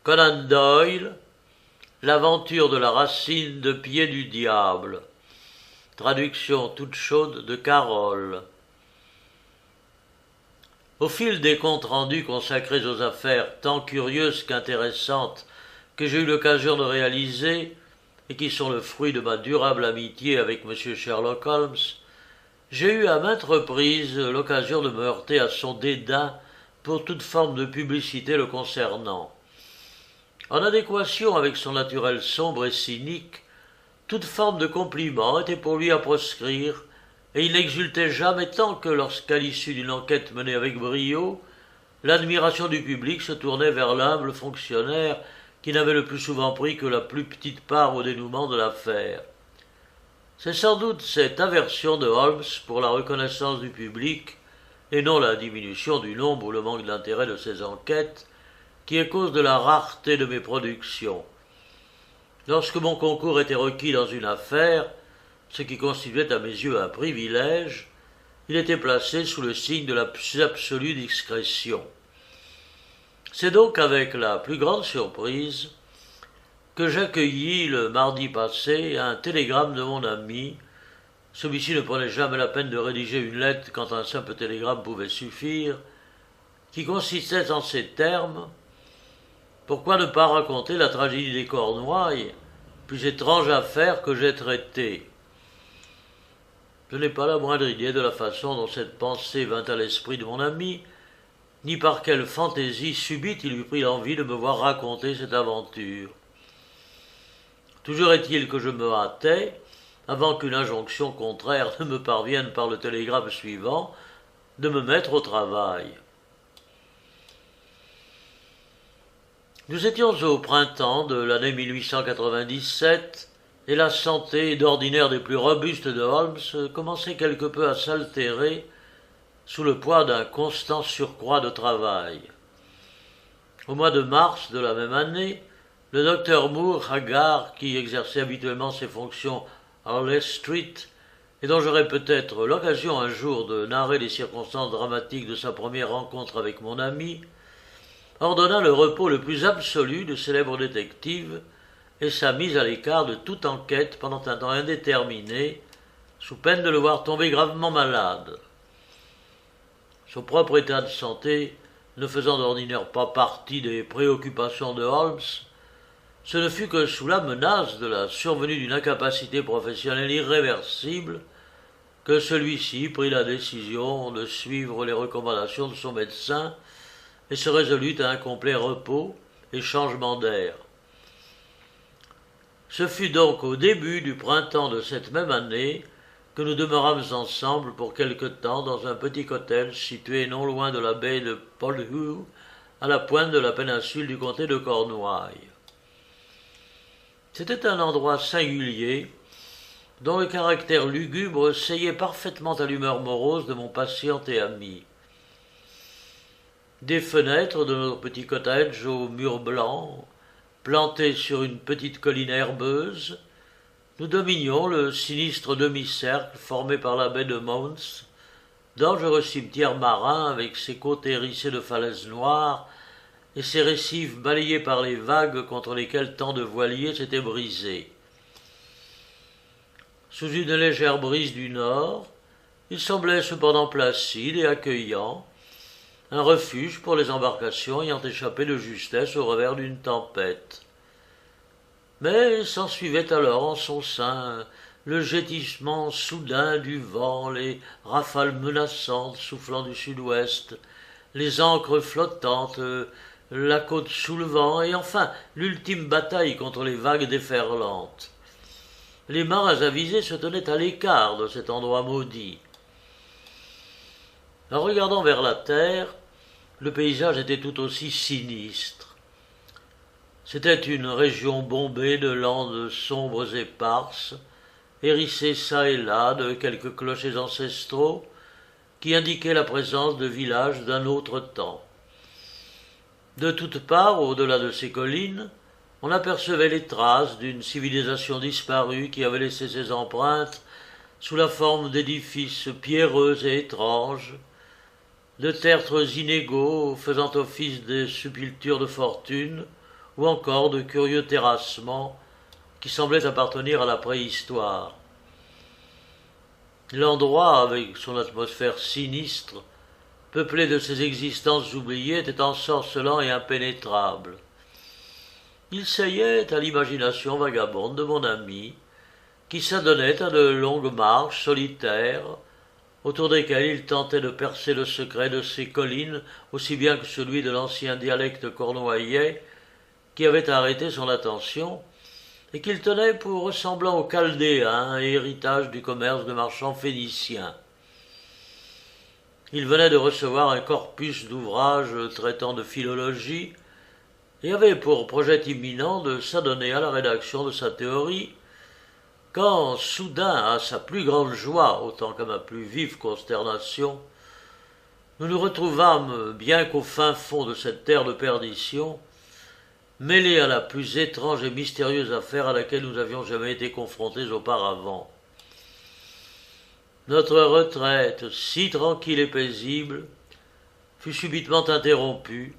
Conan Doyle, L'aventure de la racine de pied du diable. Traduction toute chaude de Carole. Au fil des comptes rendus consacrés aux affaires tant curieuses qu'intéressantes que j'ai eu l'occasion de réaliser et qui sont le fruit de ma durable amitié avec M. Sherlock Holmes, j'ai eu à maintes reprises l'occasion de me heurter à son dédain pour toute forme de publicité le concernant. En adéquation avec son naturel sombre et cynique, toute forme de compliment était pour lui à proscrire, et il n'exultait jamais tant que lorsqu'à l'issue d'une enquête menée avec brio, l'admiration du public se tournait vers l'humble fonctionnaire qui n'avait le plus souvent pris que la plus petite part au dénouement de l'affaire. C'est sans doute cette aversion de Holmes pour la reconnaissance du public, et non la diminution du nombre ou le manque d'intérêt de ses enquêtes, qui est cause de la rareté de mes productions. Lorsque mon concours était requis dans une affaire, ce qui constituait à mes yeux un privilège, il était placé sous le signe de la plus absolue discrétion. C'est donc avec la plus grande surprise que j'accueillis le mardi passé un télégramme de mon ami. Celui-ci ne prenait jamais la peine de rédiger une lettre quand un simple télégramme pouvait suffire, qui consistait en ces termes: « Pourquoi ne pas raconter la tragédie des Cornouailles, plus étrange affaire que j'ai traitée ?» Je n'ai pas la moindre idée de la façon dont cette pensée vint à l'esprit de mon ami, ni par quelle fantaisie subite il eut pris l'envie de me voir raconter cette aventure. Toujours est-il que je me hâtais, avant qu'une injonction contraire ne me parvienne par le télégramme suivant, de me mettre au travail. Nous étions au printemps de l'année 1897, et la santé d'ordinaire des plus robustes de Holmes commençait quelque peu à s'altérer sous le poids d'un constant surcroît de travail. Au mois de mars de la même année, le docteur Moore Haggard, qui exerçait habituellement ses fonctions à Harley Street, et dont j'aurai peut-être l'occasion un jour de narrer les circonstances dramatiques de sa première rencontre avec mon ami, ordonna le repos le plus absolu du célèbre détective et sa mise à l'écart de toute enquête pendant un temps indéterminé, sous peine de le voir tomber gravement malade. Son propre état de santé ne faisant d'ordinaire pas partie des préoccupations de Holmes, ce ne fut que sous la menace de la survenue d'une incapacité professionnelle irréversible que celui-ci prit la décision de suivre les recommandations de son médecin et se résolut à un complet repos et changement d'air. Ce fut donc au début du printemps de cette même année que nous demeurâmes ensemble pour quelque temps dans un petit hôtel situé non loin de la baie de Polhu, à la pointe de la péninsule du comté de Cornouailles. C'était un endroit singulier, dont le caractère lugubre seyait parfaitement à l'humeur morose de mon patient et ami. Des fenêtres de notre petit cottage aux murs blancs, plantés sur une petite colline herbeuse, nous dominions le sinistre demi-cercle formé par la baie de Mons, dangereux cimetière marin avec ses côtes hérissées de falaises noires et ses récifs balayés par les vagues contre lesquelles tant de voiliers s'étaient brisés. Sous une légère brise du nord, il semblait cependant placide et accueillant, un refuge pour les embarcations ayant échappé de justesse au revers d'une tempête. Mais s'ensuivait alors en son sein le jetissement soudain du vent, les rafales menaçantes soufflant du sud-ouest, les ancres flottantes, la côte sous le vent, et enfin l'ultime bataille contre les vagues déferlantes. Les marins avisés se tenaient à l'écart de cet endroit maudit. En regardant vers la terre, le paysage était tout aussi sinistre. C'était une région bombée de landes sombres et éparses, hérissées çà et là de quelques clochers ancestraux qui indiquaient la présence de villages d'un autre temps. De toutes parts, au-delà de ces collines, on apercevait les traces d'une civilisation disparue qui avait laissé ses empreintes sous la forme d'édifices pierreux et étranges, de tertres inégaux faisant office de sépultures de fortune, ou encore de curieux terrassements qui semblaient appartenir à la préhistoire. L'endroit, avec son atmosphère sinistre, peuplé de ces existences oubliées, était ensorcelant et impénétrable. Il seyait à l'imagination vagabonde de mon ami, qui s'adonnait à de longues marches solitaires, autour desquelles il tentait de percer le secret de ces collines, aussi bien que celui de l'ancien dialecte cornouaillais, qui avait arrêté son attention, et qu'il tenait pour ressemblant aux Chaldéens, héritage du commerce de marchands phéniciens. Il venait de recevoir un corpus d'ouvrages traitant de philologie, et avait pour projet imminent de s'adonner à la rédaction de sa théorie, quand, soudain, à sa plus grande joie, autant qu'à ma plus vive consternation, nous nous retrouvâmes, bien qu'au fin fond de cette terre de perdition, mêlés à la plus étrange et mystérieuse affaire à laquelle nous avions jamais été confrontés auparavant. Notre retraite, si tranquille et paisible, fut subitement interrompue,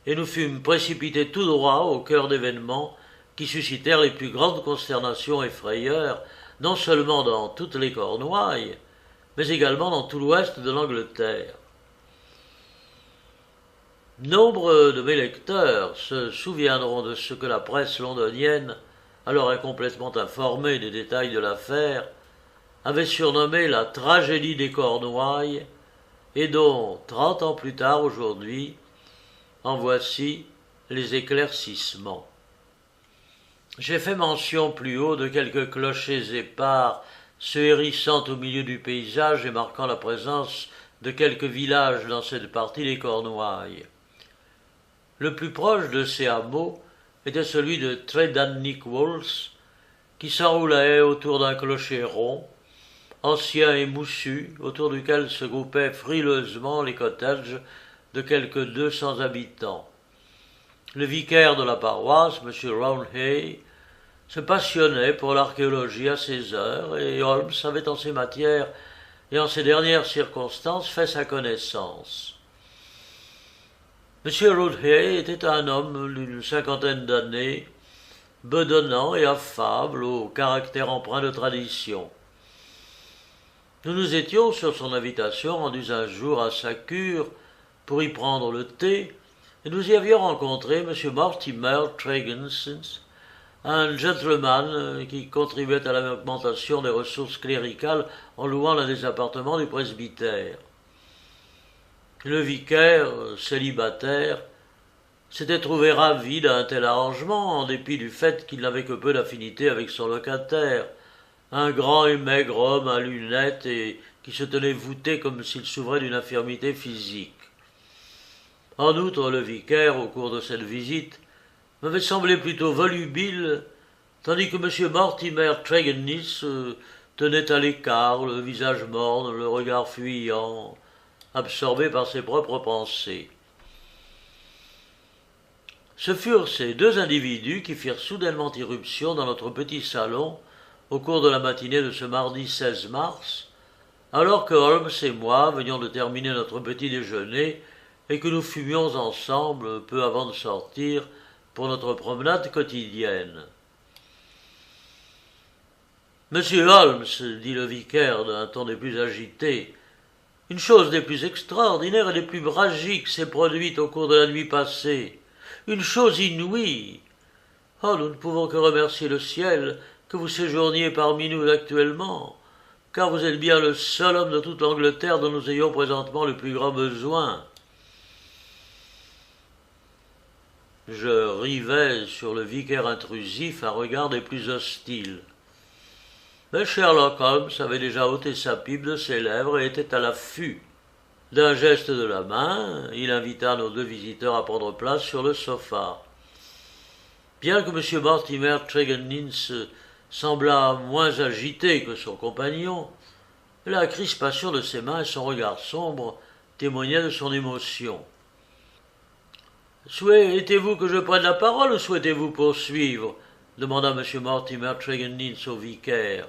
et nous fûmes précipités tout droit au cœur d'événements qui suscitèrent les plus grandes consternations et frayeurs, non seulement dans toutes les Cornouailles, mais également dans tout l'ouest de l'Angleterre. Nombre de mes lecteurs se souviendront de ce que la presse londonienne, alors incomplètement informée des détails de l'affaire, avait surnommé la tragédie des Cornouailles, et dont, 30 ans plus tard aujourd'hui, en voici les éclaircissements. J'ai fait mention plus haut de quelques clochers épars se hérissant au milieu du paysage et marquant la présence de quelques villages dans cette partie des Cornouailles. Le plus proche de ces hameaux était celui de Tredannick Wolds, qui s'enroulait autour d'un clocher rond, ancien et moussu, autour duquel se groupaient frileusement les cottages de quelques 200 habitants. Le vicaire de la paroisse, M. Roundhay, se passionnait pour l'archéologie à ses heures, et Holmes avait en ces matières et en ces dernières circonstances fait sa connaissance. M. Roundhay était un homme d'une cinquantaine d'années, bedonnant et affable, au caractère empreint de tradition. Nous nous étions, sur son invitation, rendus un jour à sa cure pour y prendre le thé, et nous y avions rencontré M. Mortimer Tregensen, un gentleman qui contribuait à l'augmentation des ressources cléricales en louant l'un des appartements du presbytère. Le vicaire, célibataire, s'était trouvé ravi d'un tel arrangement, en dépit du fait qu'il n'avait que peu d'affinité avec son locataire, un grand et maigre homme à lunettes et qui se tenait voûté comme s'il souffrait d'une infirmité physique. En outre, le vicaire, au cours de cette visite, m'avait semblé plutôt volubile, tandis que M. Mortimer Tregennis tenait à l'écart, le visage morne, le regard fuyant, absorbé par ses propres pensées. Ce furent ces deux individus qui firent soudainement irruption dans notre petit salon au cours de la matinée de ce mardi 16 mars, alors que Holmes et moi venions de terminer notre petit déjeuner et que nous fumions ensemble peu avant de sortir pour notre promenade quotidienne. « Monsieur Holmes, dit le vicaire d'un ton des plus agités, une chose des plus extraordinaires et des plus tragiques s'est produite au cours de la nuit passée. Une chose inouïe. Oh, nous ne pouvons que remercier le ciel que vous séjourniez parmi nous actuellement, car vous êtes bien le seul homme de toute l'Angleterre dont nous ayons présentement le plus grand besoin. » Je rivais sur le vicaire intrusif un regard des plus hostiles. Mais Sherlock Holmes avait déjà ôté sa pipe de ses lèvres et était à l'affût. D'un geste de la main, il invita nos deux visiteurs à prendre place sur le sofa. Bien que M. Mortimer Tregennis semblât moins agité que son compagnon, la crispation de ses mains et son regard sombre témoignaient de son émotion. « Souhaitez-vous que je prenne la parole ou souhaitez-vous poursuivre ?» demanda M. Mortimer Tregennis au vicaire.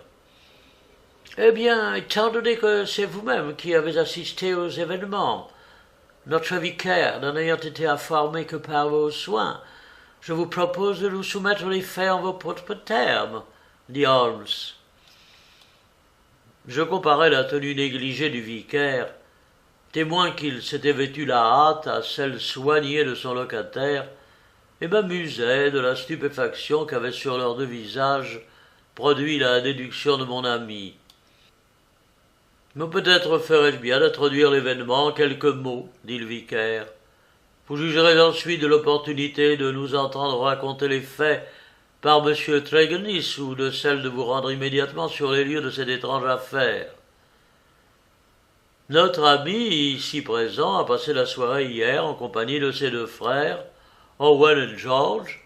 « Eh bien, étant donné que c'est vous-même qui avez assisté aux événements, notre vicaire n'en ayant été informé que par vos soins, Je vous propose de nous soumettre les faits en vos propres termes, dit Holmes. Je comparais la tenue négligée du vicaire, témoin qu'il s'était vêtu la hâte à celle soignée de son locataire, et m'amusais de la stupéfaction qu'avait sur leurs deux visages produit la déduction de mon ami. Mais peut-être ferais-je bien d'introduire l'événement en quelques mots, dit le vicaire. Vous jugerez ensuite de l'opportunité de nous entendre raconter les faits par M. Tregennis ou de celle de vous rendre immédiatement sur les lieux de cette étrange affaire. Notre ami, ici présent, a passé la soirée hier en compagnie de ses deux frères, Owen et George,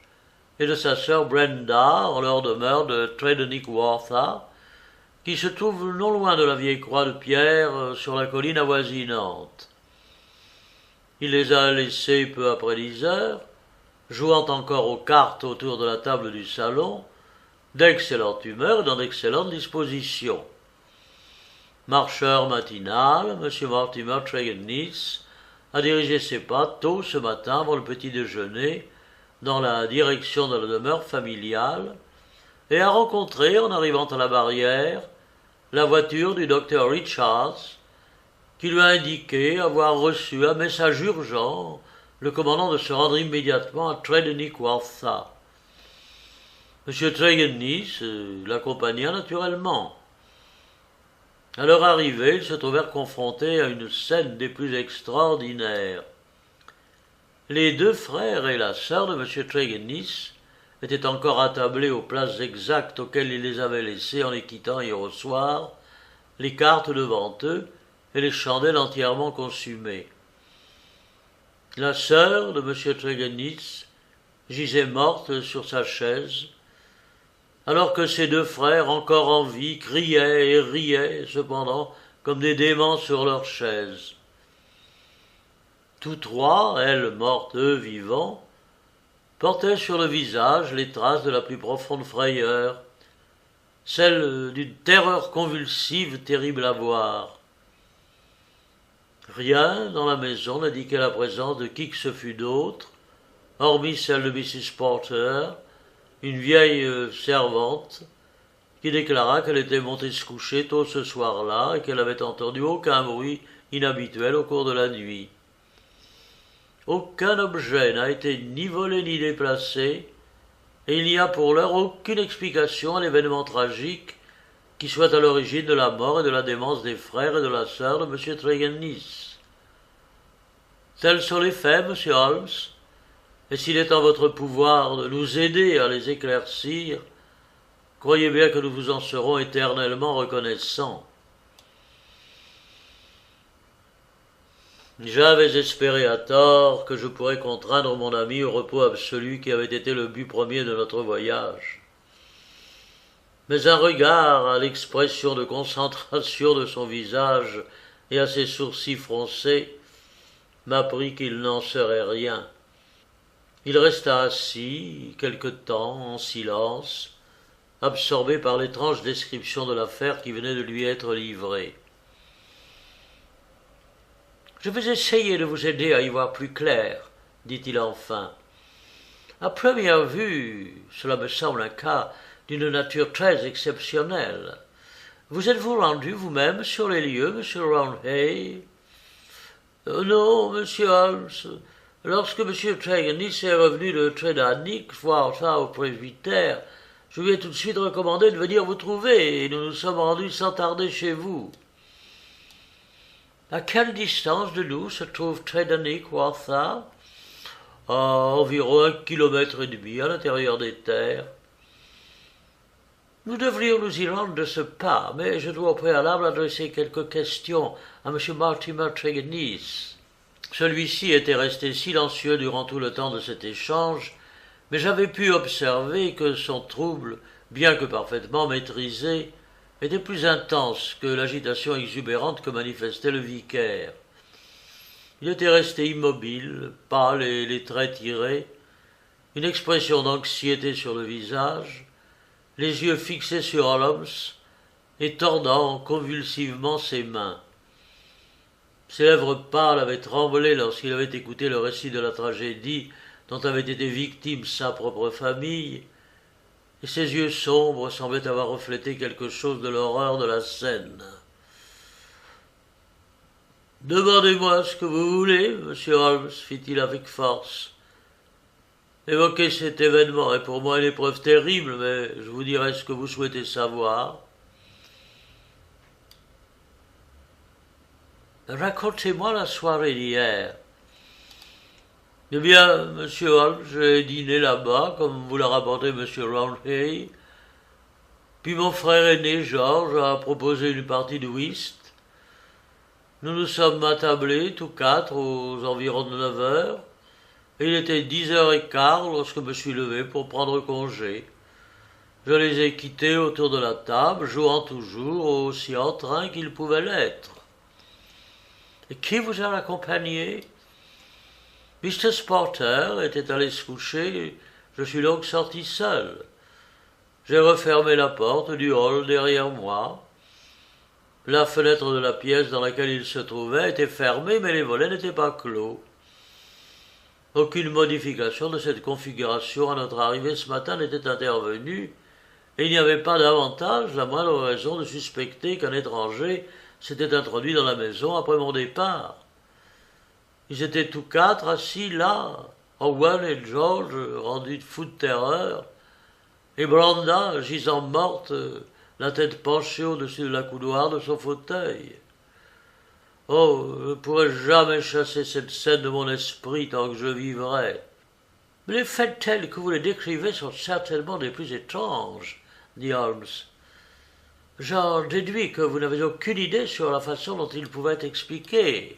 et de sa sœur Brenda en leur demeure de Tredennick-Wartha, qui se trouve non loin de la vieille croix de pierre sur la colline avoisinante. Il les a laissés peu après 10 heures, jouant encore aux cartes autour de la table du salon, d'excellente humeur et dans d'excellentes dispositions. Marcheur matinal, M. Mortimer Tregennis a dirigé ses pas tôt ce matin avant le petit déjeuner dans la direction de la demeure familiale et a rencontré, en arrivant à la barrière, la voiture du docteur Richards, qui lui a indiqué avoir reçu un message urgent le commandant de se rendre immédiatement à Tredennick-Wartha. M. Tregennis l'accompagna naturellement. À leur arrivée, ils se trouvèrent confrontés à une scène des plus extraordinaires. Les deux frères et la sœur de M. Tregennis étaient encore attablés aux places exactes auxquelles il les avait laissés en les quittant hier au soir, les cartes devant eux et les chandelles entièrement consumées. La sœur de M. Tregennis gisait morte sur sa chaise, alors que ses deux frères, encore en vie, criaient et riaient, cependant, comme des déments sur leurs chaises. Tous trois, elle morte, eux vivants, portaient sur le visage les traces de la plus profonde frayeur, celles d'une terreur convulsive terrible à voir. Rien dans la maison n'indiquait la présence de qui que ce fût d'autre, hormis celle de Mrs. Porter, une vieille servante, qui déclara qu'elle était montée se coucher tôt ce soir-là et qu'elle n'avait entendu aucun bruit inhabituel au cours de la nuit. Aucun objet n'a été ni volé ni déplacé, et il n'y a pour l'heure aucune explication à l'événement tragique qui soit à l'origine de la mort et de la démence des frères et de la sœur de M. Tregennis. Tels sont les faits, M. Holmes, et s'il est en votre pouvoir de nous aider à les éclaircir, croyez bien que nous vous en serons éternellement reconnaissants. J'avais espéré à tort que je pourrais contraindre mon ami au repos absolu qui avait été le but premier de notre voyage. Mais un regard à l'expression de concentration de son visage et à ses sourcils froncés m'apprit qu'il n'en serait rien. Il resta assis quelque temps en silence, absorbé par l'étrange description de l'affaire qui venait de lui être livrée. « Je vais essayer de vous aider à y voir plus clair, dit-il enfin. À première vue, cela me semble un cas d'une nature très exceptionnelle. Vous êtes-vous rendu vous-même sur les lieux, M. Roundhay? Non, M. Holmes. Lorsque M. Tregennis est revenu de Tredennick-Wartha au presbytère, je lui ai tout de suite recommandé de venir vous trouver, et nous nous sommes rendus sans tarder chez vous. À quelle distance de nous se trouve Tredennick-Wartha? À environ 1,5 kilomètre à l'intérieur des terres. Nous devrions nous y rendre de ce pas, mais je dois au préalable adresser quelques questions à M. Mortimer Tregennis. Celui-ci était resté silencieux durant tout le temps de cet échange, mais j'avais pu observer que son trouble, bien que parfaitement maîtrisé, était plus intense que l'agitation exubérante que manifestait le vicaire. Il était resté immobile, pâle et les traits tirés, une expression d'anxiété sur le visage, les yeux fixés sur Holmes et tordant convulsivement ses mains. Ses lèvres pâles avaient tremblé lorsqu'il avait écouté le récit de la tragédie dont avait été victime sa propre famille, et ses yeux sombres semblaient avoir reflété quelque chose de l'horreur de la scène. « Demandez-moi ce que vous voulez, monsieur Holmes, fit-il avec force. Évoquer cet événement est pour moi une épreuve terrible, mais je vous dirai ce que vous souhaitez savoir. Racontez-moi la soirée d'hier. Eh bien, monsieur Holmes, j'ai dîné là-bas, comme vous l'a rapporté monsieur Roundhay. Puis mon frère aîné, George, a proposé une partie de whist. Nous nous sommes attablés, tous quatre, aux environs de 9 heures, et il était 10h15 lorsque je me suis levé pour prendre congé. Je les ai quittés autour de la table, jouant toujours aussi en train qu'ils pouvaient l'être. Et qui vous a accompagné? Mr. Porter était allé se coucher, je suis donc sorti seul. J'ai refermé la porte du hall derrière moi. La fenêtre de la pièce dans laquelle il se trouvait était fermée, mais les volets n'étaient pas clos. Aucune modification de cette configuration à notre arrivée ce matin n'était intervenue, et il n'y avait pas davantage la moindre raison de suspecter qu'un étranger s'était introduit dans la maison après mon départ. Ils étaient tous quatre assis là, Owen et George rendus fous de terreur, et Brenda gisant morte, la tête penchée au-dessus de la coudoir de son fauteuil. Oh, je ne pourrai jamais chasser cette scène de mon esprit tant que je vivrai. Mais les faits tels que vous les décrivez sont certainement des plus étranges, dit Holmes. J'en déduis que vous n'avez aucune idée sur la façon dont ils pouvaient être expliqués.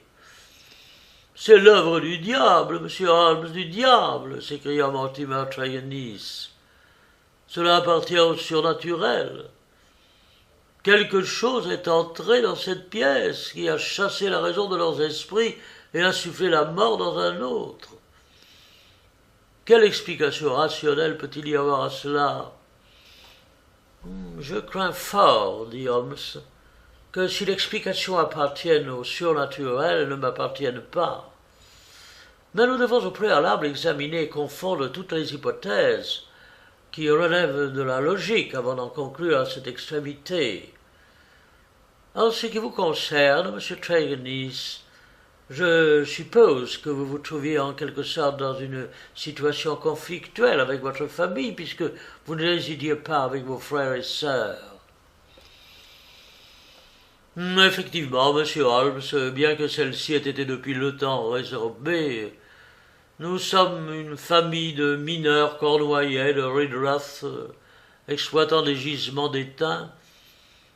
C'est l'œuvre du diable, monsieur Holmes, du diable, s'écria Mortimer Trelawney. Cela appartient au surnaturel. Quelque chose est entré dans cette pièce qui a chassé la raison de leurs esprits et a soufflé la mort dans un autre. Quelle explication rationnelle peut-il y avoir à cela? Je crains fort, dit Holmes, que si l'explication appartienne au surnaturel, elle ne m'appartienne pas. Mais nous devons au préalable examiner et confondre toutes les hypothèses qui relèvent de la logique avant d'en conclure à cette extrémité. En ce qui vous concerne, monsieur Trelawney, je suppose que vous vous trouviez en quelque sorte dans une situation conflictuelle avec votre famille, puisque vous ne résidiez pas avec vos frères et sœurs. Effectivement, monsieur Holmes, bien que celle-ci ait été depuis longtemps résorbée, nous sommes une famille de mineurs cornouaillais de Redruth, exploitant des gisements d'étain,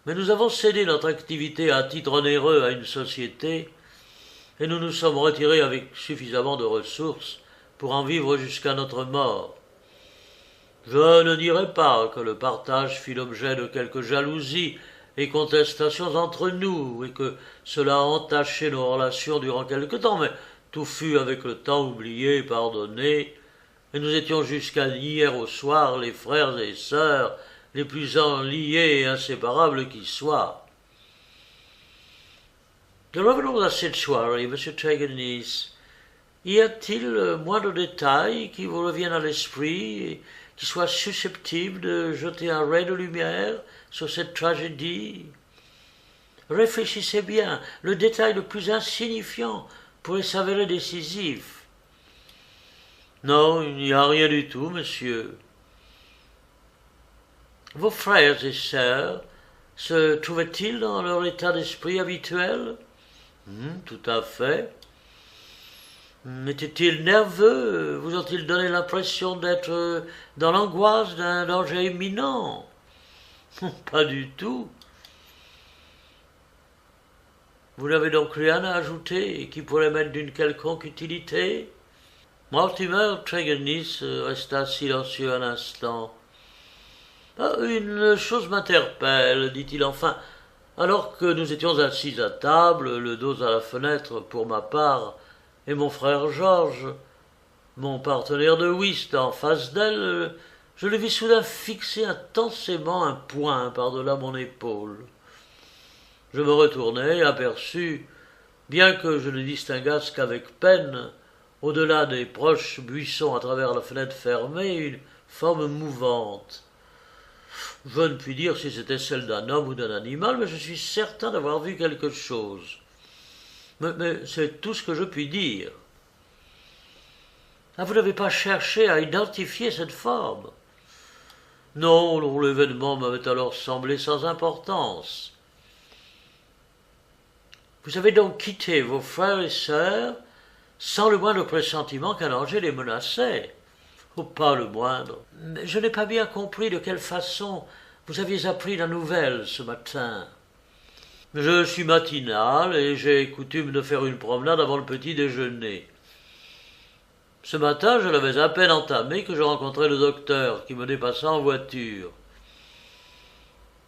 mais nous avons cédé notre activité à titre onéreux à une société, et nous nous sommes retirés avec suffisamment de ressources pour en vivre jusqu'à notre mort. Je ne dirais pas que le partage fit l'objet de quelques jalousies et contestations entre nous, et que cela a entaché nos relations durant quelque temps, mais tout fut avec le temps oublié et pardonné, et nous étions jusqu'à hier au soir les frères et sœurs les plus liés et inséparables qui soient. Revenons à cette soirée, monsieur Trelawney. Y a-t-il moins de détails qui vous reviennent à l'esprit et qui soient susceptibles de jeter un ray de lumière sur cette tragédie? Réfléchissez bien, le détail le plus insignifiant pourrait s'avérer décisif. Non, il n'y a rien du tout, monsieur. Vos frères et sœurs se trouvaient-ils dans leur état d'esprit habituel? Tout à fait. Étaient-ils nerveux? Vous ont-ils donné l'impression d'être dans l'angoisse d'un danger imminent? Pas du tout. Vous n'avez donc rien à ajouter qui pourrait m'être d'une quelconque utilité? Mortimer Trelawney resta silencieux un instant. Une chose m'interpelle, dit-il enfin, alors que nous étions assis à table, le dos à la fenêtre pour ma part, et mon frère Georges, mon partenaire de whist, en face d'elle, je le vis soudain fixer intensément un poing par-delà mon épaule. Je me retournai et aperçus, bien que je ne distinguasse qu'avec peine, au-delà des proches buissons à travers la fenêtre fermée, une forme mouvante. Je ne puis dire si c'était celle d'un homme ou d'un animal, mais je suis certain d'avoir vu quelque chose. Mais c'est tout ce que je puis dire. Ah, vous n'avez pas cherché à identifier cette forme? Non, l'événement m'avait alors semblé sans importance. Vous avez donc quitté vos frères et sœurs sans le moindre pressentiment qu'un danger les menaçait? Oh, pas le moindre. Mais je n'ai pas bien compris de quelle façon vous aviez appris la nouvelle ce matin. Je suis matinal et j'ai coutume de faire une promenade avant le petit déjeuner. Ce matin, je l'avais à peine entamé que je rencontrai le docteur qui me dépassa en voiture.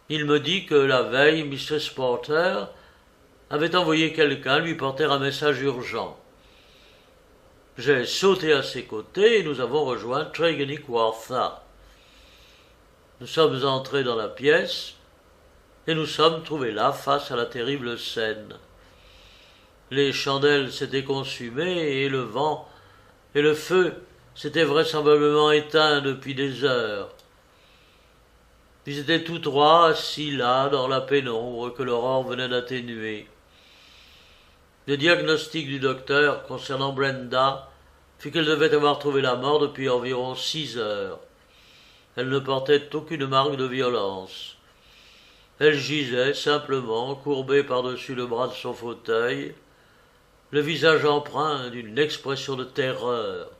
Il me dit que la veille, Mrs. Porter avait envoyé quelqu'un lui porter un message urgent. J'ai sauté à ses côtés et nous avons rejoint Tregennick-Wartha. Nous sommes entrés dans la pièce et nous sommes trouvés là face à la terrible scène. Les chandelles s'étaient consumées et le vent et le feu s'étaient vraisemblablement éteints depuis des heures. Ils étaient tous trois assis là dans la pénombre que l'aurore venait d'atténuer. Le diagnostic du docteur concernant Brenda fut qu'elle devait avoir trouvé la mort depuis environ 6 heures. Elle ne portait aucune marque de violence. Elle gisait simplement, courbée par-dessus le bras de son fauteuil, le visage empreint d'une expression de terreur.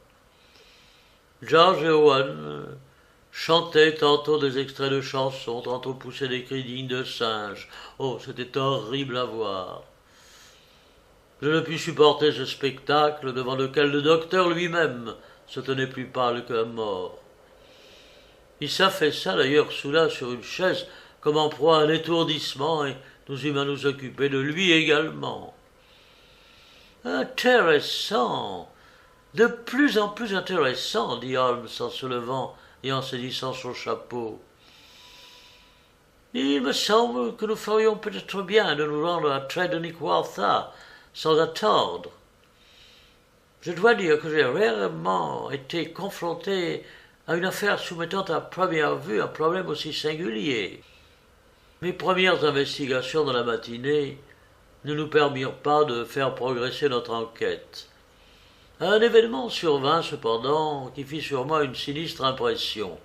George et Owen chantaient tantôt des extraits de chansons, tantôt poussaient des cris dignes de singes. Oh, c'était horrible à voir. Je ne pus supporter ce spectacle devant lequel le docteur lui-même se tenait plus pâle qu'un mort. Il s'affaissa d'ailleurs soudain sur une chaise comme en proie à un étourdissement et nous eûmes à nous occuper de lui également. Intéressant, de plus en plus intéressant, dit Holmes en se levant et en saisissant son chapeau. Il me semble que nous ferions peut-être bien de nous rendre à Tregennick-Wartha sans attendre. Je dois dire que j'ai rarement été confronté à une affaire soumettant à première vue un problème aussi singulier. Mes premières investigations dans la matinée ne nous permirent pas de faire progresser notre enquête. Un événement survint cependant qui fit sur moi une sinistre impression.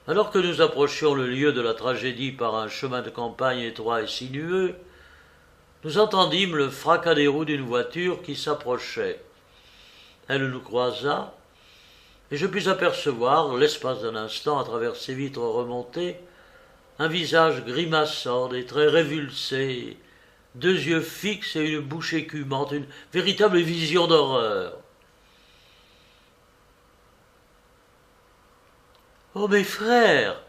Alors que nous approchions le lieu de la tragédie par un chemin de campagne étroit et sinueux, nous entendîmes le fracas des roues d'une voiture qui s'approchait. Elle nous croisa, et je pus apercevoir, l'espace d'un instant, à travers ses vitres remontées, un visage grimaçant, des traits révulsés, 2 yeux fixes et une bouche écumante, une véritable vision d'horreur. « Oh, mes frères !»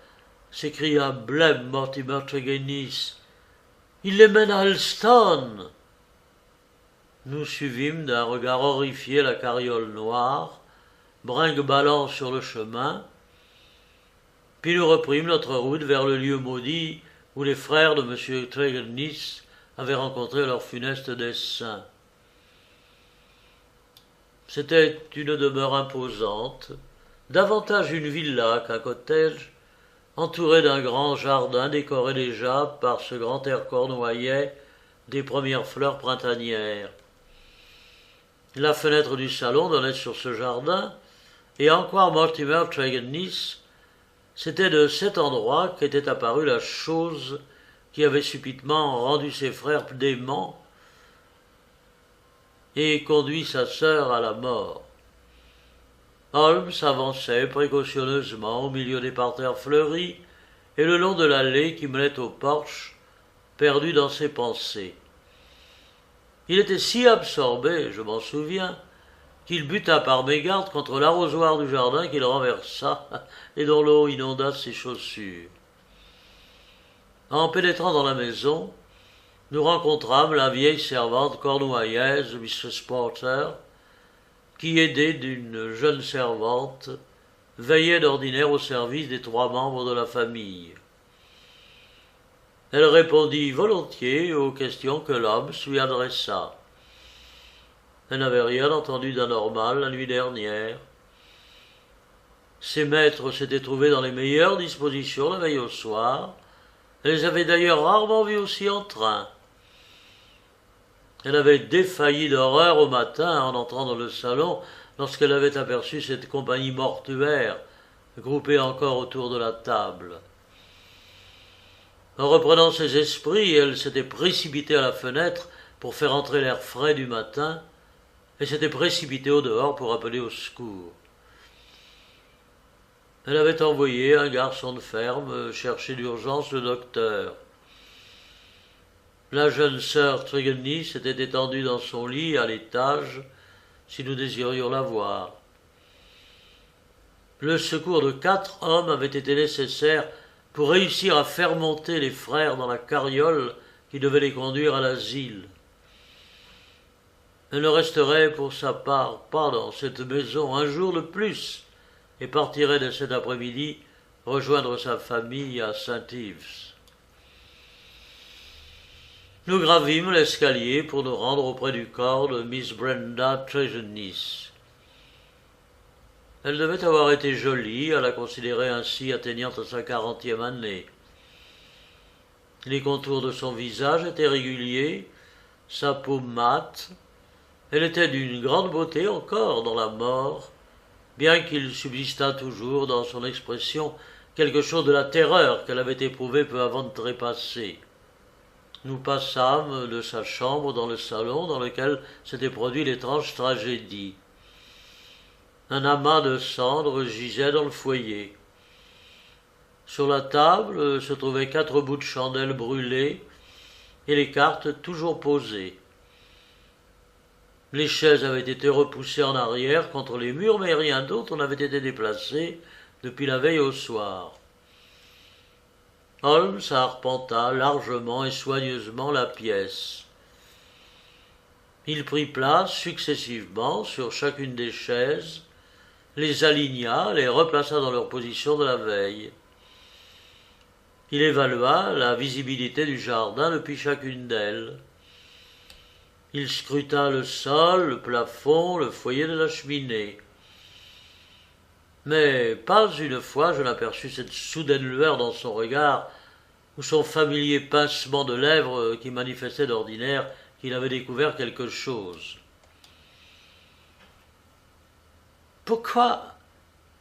s'écria blême Mortimer Tregennis. « Il les mène à Alston !» Nous suivîmes d'un regard horrifié la carriole noire, brinque-ballant sur le chemin, puis nous reprîmes notre route vers le lieu maudit où les frères de M. Tregennis avaient rencontré leur funeste dessein. C'était une demeure imposante, davantage une villa qu'un cottage, entourée d'un grand jardin décoré déjà par ce grand air cornouaillais des premières fleurs printanières. La fenêtre du salon donnait sur ce jardin, et en croire Mortimer Tregennis, c'était de cet endroit qu'était apparue la chose qui avait subitement rendu ses frères déments et conduit sa sœur à la mort. Holmes s'avançait précautionneusement au milieu des parterres fleuris et le long de l'allée qui menait au porche, perdu dans ses pensées. Il était si absorbé, je m'en souviens, qu'il buta par mégarde contre l'arrosoir du jardin qu'il renversa et dont l'eau inonda ses chaussures. En pénétrant dans la maison, nous rencontrâmes la vieille servante cornouaillaise, Mrs. Porter, qui, aidée d'une jeune servante, veillait d'ordinaire au service des 3 membres de la famille. Elle répondit volontiers aux questions que l'homme lui adressa. Elle n'avait rien entendu d'anormal la nuit dernière. Ses maîtres s'étaient trouvés dans les meilleures dispositions la veille au soir. Elle les avait d'ailleurs rarement vus aussi en train. Elle avait défailli d'horreur au matin en entrant dans le salon lorsqu'elle avait aperçu cette compagnie mortuaire groupée encore autour de la table. En reprenant ses esprits, elle s'était précipitée à la fenêtre pour faire entrer l'air frais du matin et s'était précipitée au dehors pour appeler au secours. Elle avait envoyé un garçon de ferme chercher d'urgence le docteur. La jeune sœur Trégueny s'était étendue dans son lit à l'étage, si nous désirions la voir. Le secours de 4 hommes avait été nécessaire pour réussir à faire monter les frères dans la carriole qui devait les conduire à l'asile. Elle ne resterait pour sa part pas dans cette maison un jour de plus et partirait dès cet après-midi rejoindre sa famille à Saint-Yves. Nous gravîmes l'escalier pour nous rendre auprès du corps de Miss Brenda Trégueny. Elle devait avoir été jolie, à la considérer ainsi atteignant à sa 40e année. Les contours de son visage étaient réguliers, sa peau mate. Elle était d'une grande beauté encore dans la mort, bien qu'il subsistât toujours dans son expression quelque chose de la terreur qu'elle avait éprouvée peu avant de trépasser. Nous passâmes de sa chambre dans le salon dans lequel s'était produit l'étrange tragédie. Un amas de cendres gisait dans le foyer. Sur la table se trouvaient 4 bouts de chandelle brûlés et les cartes toujours posées. Les chaises avaient été repoussées en arrière contre les murs, mais rien d'autre n'avait été déplacé depuis la veille au soir. Holmes arpenta largement et soigneusement la pièce. Il prit place successivement sur chacune des chaises, les aligna, les replaça dans leur position de la veille. Il évalua la visibilité du jardin depuis chacune d'elles. Il scruta le sol, le plafond, le foyer de la cheminée. Mais pas une fois je n'aperçus cette soudaine lueur dans son regard ou son familier pincement de lèvres qui manifestait d'ordinaire qu'il avait découvert quelque chose. « Pourquoi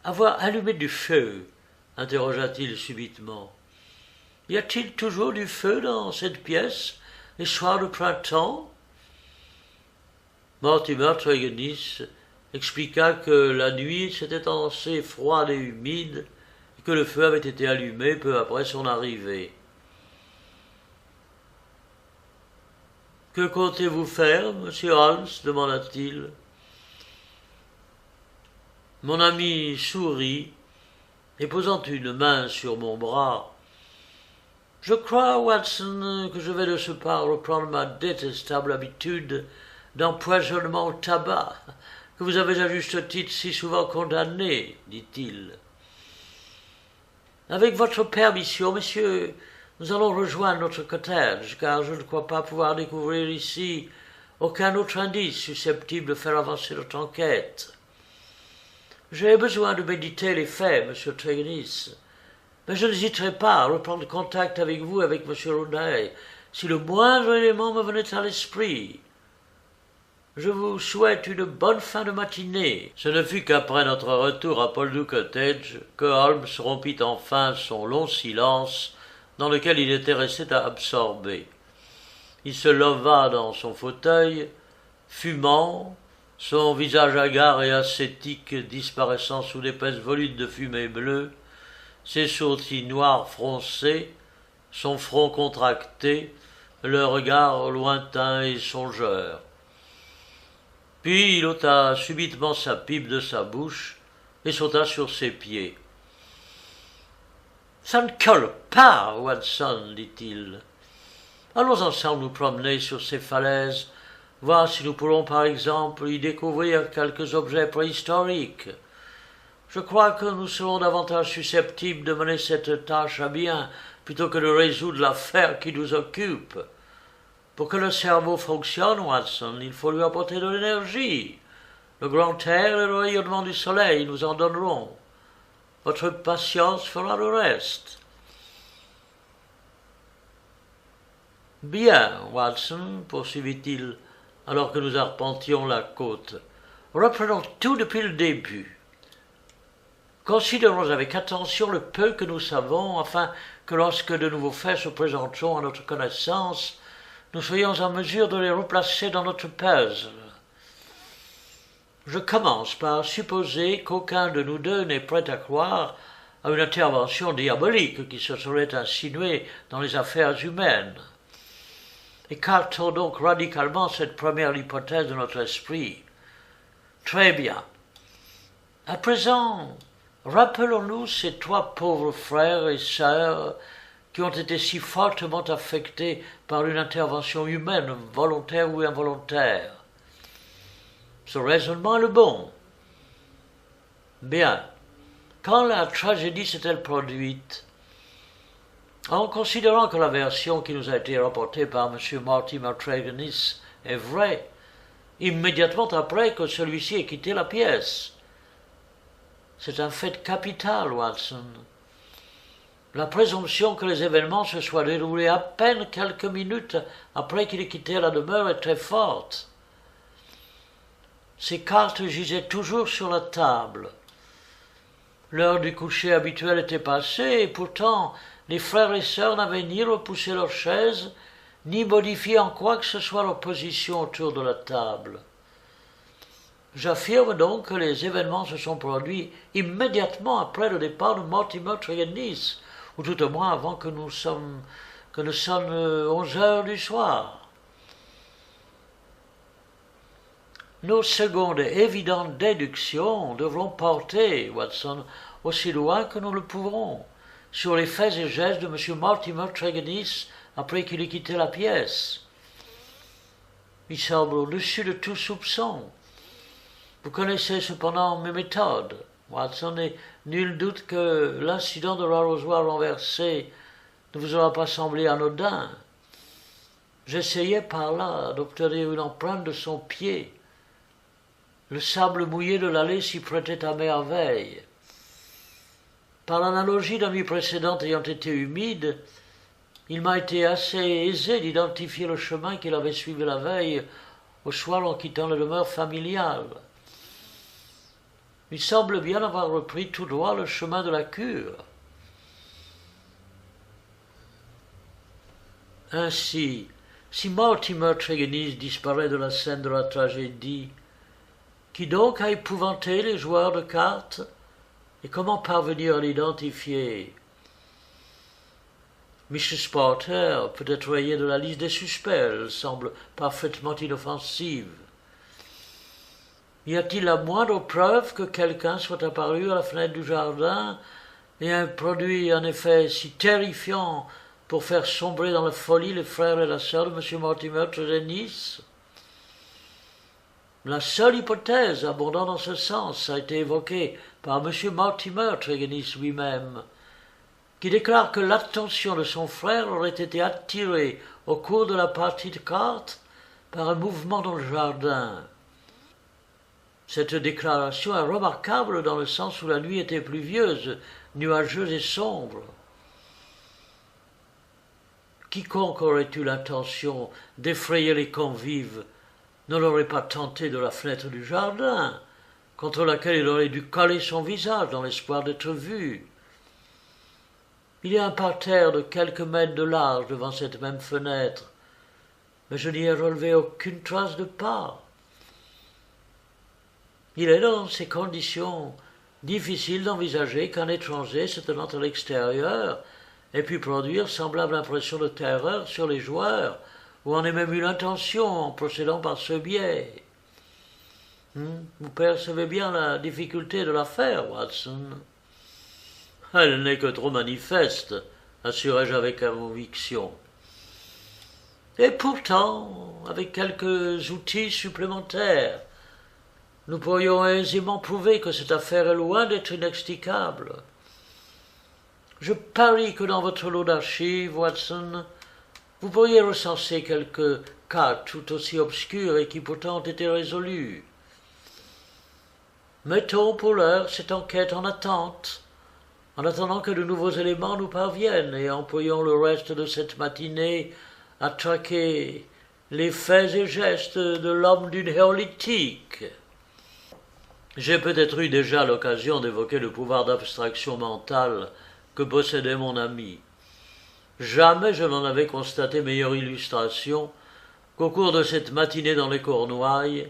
avoir allumé du feu ?» interrogea-t-il subitement. « Y a-t-il toujours du feu dans cette pièce, les soirs de printemps ?» Mortimer Trégueny expliqua que la nuit s'était annoncée froide et humide et que le feu avait été allumé peu après son arrivée. « Que comptez-vous faire, monsieur Holmes » demanda-t-il. Mon ami sourit et posant une main sur mon bras. « Je crois, Watson, que je vais de ce pas reprendre ma détestable habitude d'empoisonnement au tabac, que vous avez à juste titre si souvent condamné, dit-il. Avec votre permission, messieurs, nous allons rejoindre notre cottage, car je ne crois pas pouvoir découvrir ici aucun autre indice susceptible de faire avancer notre enquête. J'ai besoin de méditer les faits, monsieur Trégueny, mais je n'hésiterai pas à reprendre contact avec vous et avec monsieur Rounay, si le moindre élément me venait à l'esprit. Je vous souhaite une bonne fin de matinée. » Ce ne fut qu'après notre retour à Poldhu Cottage que Holmes rompit enfin son long silence dans lequel il était resté absorbé. Il se leva dans son fauteuil, fumant, son visage hagard et ascétique disparaissant sous d'épaisses volutes de fumée bleue, ses sourcils noirs froncés, son front contracté, le regard lointain et songeur. Puis il ôta subitement sa pipe de sa bouche et sauta sur ses pieds. « Ça ne colle pas, Watson, dit-il. Allons ensemble nous promener sur ces falaises, voir si nous pourrons par exemple y découvrir quelques objets préhistoriques. Je crois que nous serons davantage susceptibles de mener cette tâche à bien plutôt que de résoudre l'affaire qui nous occupe. Pour que le cerveau fonctionne, Watson, il faut lui apporter de l'énergie. Le grand air et le rayonnement du soleil nous en donneront. Votre patience fera le reste. Bien, Watson, poursuivit-il, alors que nous arpentions la côte. Reprenons tout depuis le début. Considérons avec attention le peu que nous savons, afin que lorsque de nouveaux faits se présenteront à notre connaissance, nous soyons en mesure de les replacer dans notre puzzle. Je commence par supposer qu'aucun de nous deux n'est prêt à croire à une intervention diabolique qui se serait insinuée dans les affaires humaines. Écartons donc radicalement cette première hypothèse de notre esprit. Très bien. À présent, rappelons-nous ces trois pauvres frères et sœurs qui ont été si fortement affectés par une intervention humaine, volontaire ou involontaire. Ce raisonnement est le bon. Bien. Quand la tragédie s'est-elle produite? En considérant que la version qui nous a été rapportée par M. Mortimer Tregennis est vraie, immédiatement après que celui-ci ait quitté la pièce. C'est un fait capital, Watson. La présomption que les événements se soient déroulés à peine quelques minutes après qu'il ait quitté la demeure est très forte. Ses cartes gisaient toujours sur la table. L'heure du coucher habituel était passée, et pourtant les frères et sœurs n'avaient ni repoussé leurs chaises, ni modifié en quoi que ce soit leur position autour de la table. J'affirme donc que les événements se sont produits immédiatement après le départ de Mortimer Tregennis, ou tout au moins avant que ne sonne 11 heures du soir. Nos secondes et évidentes déductions devront porter, Watson, aussi loin que nous le pourrons, sur les faits et gestes de M. Mortimer Tregennis après qu'il ait quitté la pièce. Il semble au-dessus de tout soupçon. Vous connaissez cependant mes méthodes, Watson, et nul doute que l'incident de l'arrosoir renversé ne vous aura pas semblé anodin. J'essayais par là d'obtenir une empreinte de son pied. Le sable mouillé de l'allée s'y prêtait à merveille. Par l'analogie de la nuit précédente ayant été humide, il m'a été assez aisé d'identifier le chemin qu'il avait suivi la veille au soir en quittant la demeure familiale. Il semble bien avoir repris tout droit le chemin de la cure. Ainsi, si Mortimer Tregennis disparaît de la scène de la tragédie, qui donc a épouvanté les joueurs de cartes, et comment parvenir à l'identifier? Mrs. Porter peut être rayée de la liste des suspects, elle semble parfaitement inoffensive. Y a-t-il la moindre preuve que quelqu'un soit apparu à la fenêtre du jardin et ait produit un effet si terrifiant pour faire sombrer dans la folie les frères et la sœur de M. Mortimer Tregennis? La seule hypothèse abondant dans ce sens a été évoquée par M. Mortimer Tregennis lui-même, qui déclare que l'attention de son frère aurait été attirée au cours de la partie de cartes par un mouvement dans le jardin. Cette déclaration est remarquable dans le sens où la nuit était pluvieuse, nuageuse et sombre. Quiconque aurait eu l'intention d'effrayer les convives ne l'aurait pas tenté de la fenêtre du jardin, contre laquelle il aurait dû coller son visage dans l'espoir d'être vu. Il y a un parterre de quelques mètres de large devant cette même fenêtre, mais je n'y ai relevé aucune trace de pas. Il est dans ces conditions difficile d'envisager qu'un étranger se tenant à l'extérieur ait pu produire semblable impression de terreur sur les joueurs, ou en ait même eu l'intention en procédant par ce biais. Vous percevez bien la difficulté de l'affaire, Watson. Elle n'est que trop manifeste, assurai-je avec conviction. Et pourtant, avec quelques outils supplémentaires, nous pourrions aisément prouver que cette affaire est loin d'être inextricable. Je parie que dans votre lot d'archives, Watson, Vous pourriez recenser quelques cas tout aussi obscurs et qui pourtant ont été résolus. Mettons pour l'heure cette enquête en attente, en attendant que de nouveaux éléments nous parviennent, et employons le reste de cette matinée à traquer les faits et gestes de l'homme du néolithique. J'ai peut-être eu déjà l'occasion d'évoquer le pouvoir d'abstraction mentale que possédait mon ami. Jamais je n'en avais constaté meilleure illustration qu'au cours de cette matinée dans les Cornouailles,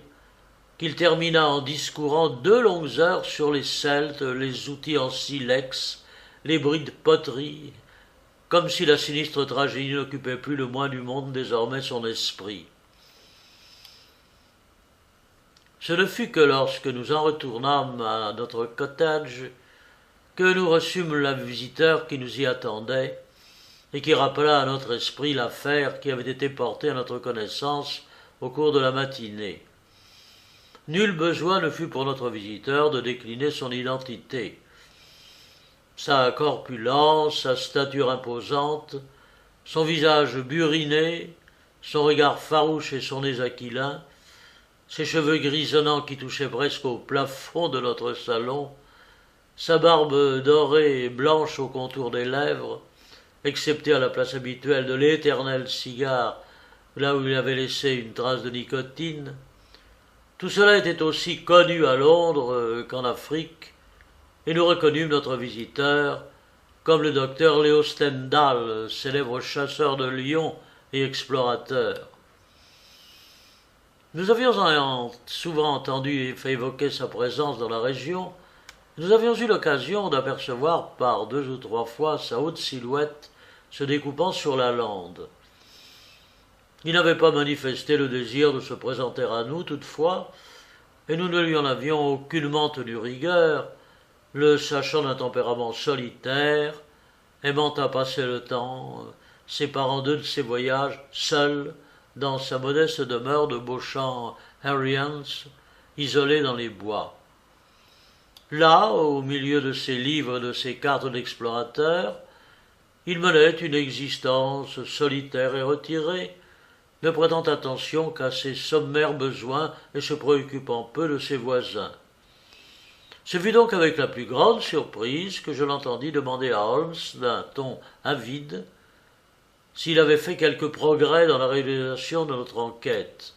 qu'il termina en discourant 2 longues heures sur les Celtes, les outils en silex, les bris de poterie, comme si la sinistre tragédie n'occupait plus le moins du monde désormais son esprit. Ce ne fut que lorsque nous en retournâmes à notre cottage que nous reçûmes le visiteur qui nous y attendait et qui rappela à notre esprit l'affaire qui avait été portée à notre connaissance au cours de la matinée. Nul besoin ne fut pour notre visiteur de décliner son identité. Sa corpulence, sa stature imposante, son visage buriné, son regard farouche et son nez aquilin, ses cheveux grisonnants qui touchaient presque au plafond de notre salon, sa barbe dorée et blanche au contour des lèvres, excepté à la place habituelle de l'éternel cigare, là où il avait laissé une trace de nicotine. Tout cela était aussi connu à Londres qu'en Afrique, et nous reconnûmes notre visiteur comme le docteur Léo Stendhal, célèbre chasseur de lions et explorateur. Nous avions souvent entendu et fait évoquer sa présence dans la région. Nous avions eu l'occasion d'apercevoir par 2 ou 3 fois sa haute silhouette se découpant sur la lande. Il n'avait pas manifesté le désir de se présenter à nous, toutefois, et nous ne lui en avions aucunement tenu rigueur, le sachant d'un tempérament solitaire, aimant à passer le temps, séparant 2 de ses voyages, seul, dans sa modeste demeure de Beauchamp-Harriens, isolée dans les bois. Là, au milieu de ses livres et de ses cartes d'explorateur, il menait une existence solitaire et retirée, ne prêtant attention qu'à ses sommaires besoins et se préoccupant peu de ses voisins. Ce fut donc avec la plus grande surprise que je l'entendis demander à Holmes, d'un ton avide, s'il avait fait quelque progrès dans la réalisation de notre enquête.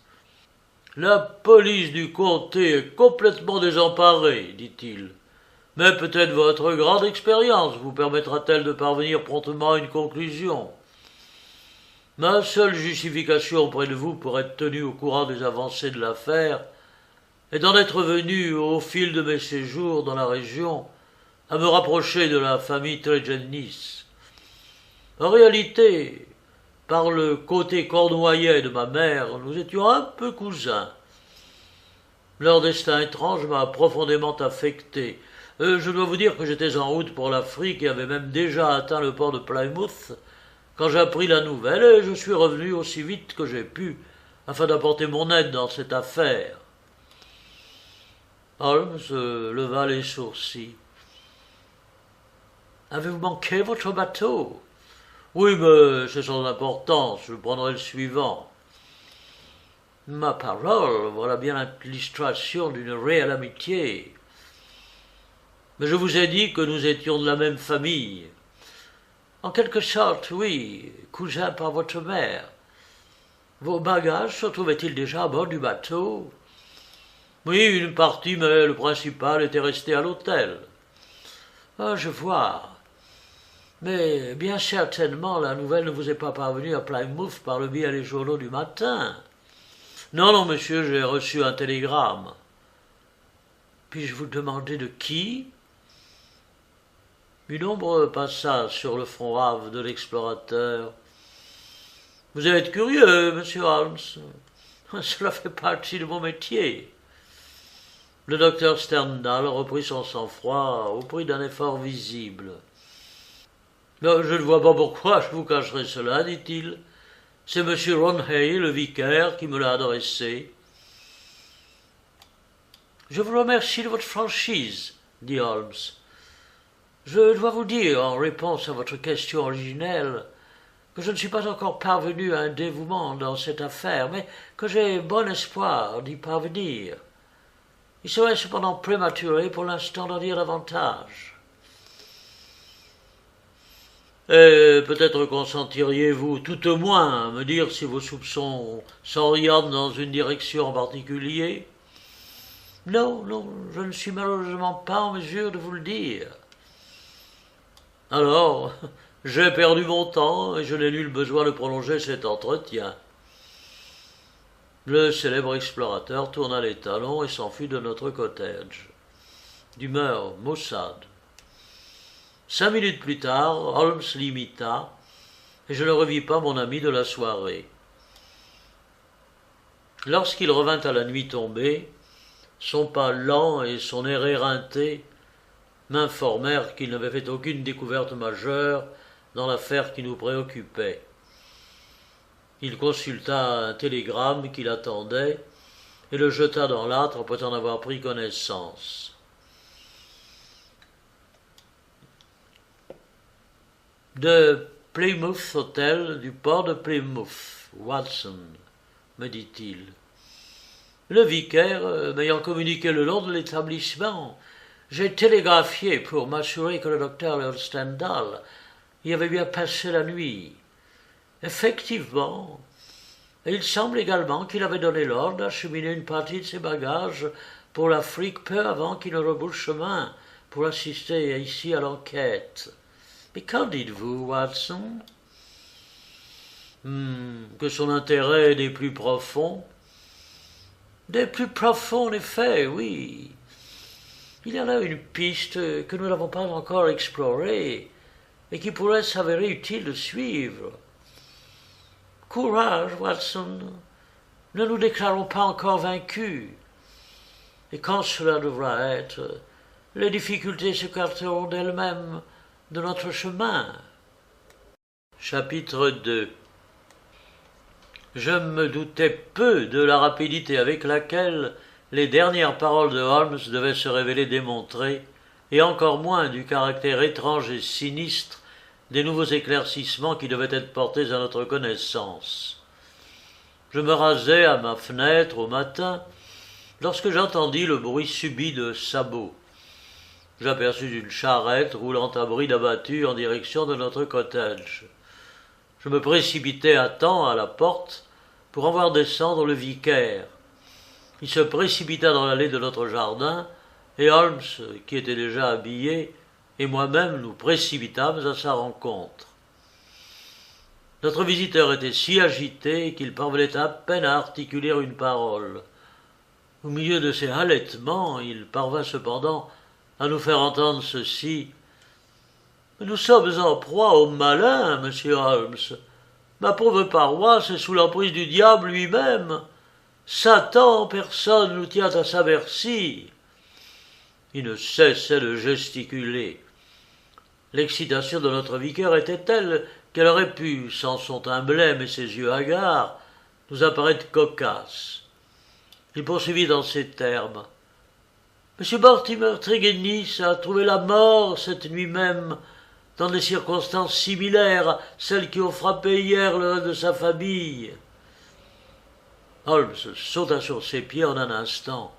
« La police du comté est complètement désemparée, dit-il. Mais peut-être votre grande expérience vous permettra-t-elle de parvenir promptement à une conclusion. Ma seule justification auprès de vous pour être tenu au courant des avancées de l'affaire est d'en être venu, au fil de mes séjours dans la région, à me rapprocher de la famille Tregennis. En réalité, par le côté cornouaillais de ma mère, nous étions un peu cousins. Leur destin étrange m'a profondément affecté. Je dois vous dire que j'étais en route pour l'Afrique et avais même déjà atteint le port de Plymouth quand j'appris la nouvelle, et je suis revenu aussi vite que j'ai pu afin d'apporter mon aide dans cette affaire. Holmes leva les sourcils. « Avez-vous manqué votre bateau ?»« Oui, mais c'est sans importance, je prendrai le suivant. » « Ma parole, voilà bien l'illustration d'une réelle amitié. Mais je vous ai dit que nous étions de la même famille. » « En quelque sorte, oui, cousin par votre mère. Vos bagages se trouvaient-ils déjà à bord du bateau ? » ?»« Oui, une partie, mais le principal était resté à l'hôtel. »« Ah, je vois. Mais bien certainement, la nouvelle ne vous est pas parvenue à Plymouth par le biais des journaux du matin. »« Non, non, monsieur, j'ai reçu un télégramme. »« Puis-je vous demander de qui ? » Une ombre passa sur le front hâve de l'explorateur. « Vous êtes curieux, monsieur Holmes. Cela fait partie de mon métier. » Le docteur Stendhal reprit son sang-froid au prix d'un effort visible. « Je ne vois pas pourquoi je vous cacherai cela, dit-il. C'est monsieur Ronhay, le vicaire, qui me l'a adressé. »« Je vous remercie de votre franchise, dit Holmes. Je dois vous dire, en réponse à votre question originelle, que je ne suis pas encore parvenu à un dévouement dans cette affaire, mais que j'ai bon espoir d'y parvenir. Il serait cependant prématuré pour l'instant d'en dire davantage. Et peut-être consentiriez-vous tout au moins à me dire si vos soupçons s'orientent dans une direction en particulier? Non, non, je ne suis malheureusement pas en mesure de vous le dire. Alors, j'ai perdu mon temps et je n'ai nul besoin de prolonger cet entretien. Le célèbre explorateur tourna les talons et s'enfuit de notre cottage. D'humeur maussade. 5 minutes plus tard, Holmes l'imita, et je ne revis pas mon ami de la soirée. Lorsqu'il revint à la nuit tombée, son pas lent et son air éreinté m'informèrent qu'il n'avait fait aucune découverte majeure dans l'affaire qui nous préoccupait. Il consulta un télégramme qu'il attendait et le jeta dans l'âtre après en avoir pris connaissance. De Plymouth Hotel, du port de Plymouth, Watson, me dit-il. Le vicaire m'ayant communiqué le nom de l'établissement, j'ai télégraphié pour m'assurer que le docteur Lord Stendhal y avait bien passé la nuit. Effectivement, et il semble également qu'il avait donné l'ordre d'acheminer une partie de ses bagages pour l'Afrique peu avant qu'il ne rebrousse chemin pour assister ici à l'enquête. Mais qu'en dites-vous, Watson? Que son intérêt est des plus profonds. Des plus profonds, en effet, oui. Il y a là une piste que nous n'avons pas encore explorée et qui pourrait s'avérer utile de suivre. Courage, Watson. Ne nous déclarons pas encore vaincus. Et quand cela devra être, les difficultés s'écarteront d'elles-mêmes de notre chemin. Chapitre 2. Je me doutais peu de la rapidité avec laquelle les dernières paroles de Holmes devaient se révéler démontrées, et encore moins du caractère étrange et sinistre des nouveaux éclaircissements qui devaient être portés à notre connaissance. Je me rasais à ma fenêtre au matin, lorsque j'entendis le bruit subit de sabots. J'aperçus une charrette roulant à bride abattu en direction de notre cottage. Je me précipitai à temps à la porte pour en voir descendre le vicaire. Il se précipita dans l'allée de notre jardin, et Holmes, qui était déjà habillé, et moi-même nous précipitâmes à sa rencontre. Notre visiteur était si agité qu'il parvenait à peine à articuler une parole. Au milieu de ses halètements, il parvint cependant à nous faire entendre ceci. « Nous sommes en proie au malin, monsieur Holmes. Ma pauvre paroisse est sous l'emprise du diable lui-même. Satan en personne nous tient à sa merci. » Il ne cessait de gesticuler. L'excitation de notre vicaire était telle qu'elle aurait pu, sans son teint blême et ses yeux hagards, nous apparaître cocasse. Il poursuivit dans ces termes. « M. Mortimer Tregennis a trouvé la mort cette nuit même, dans des circonstances similaires à celles qui ont frappé hier le reste de sa famille. » Holmes sauta sur ses pieds en un instant.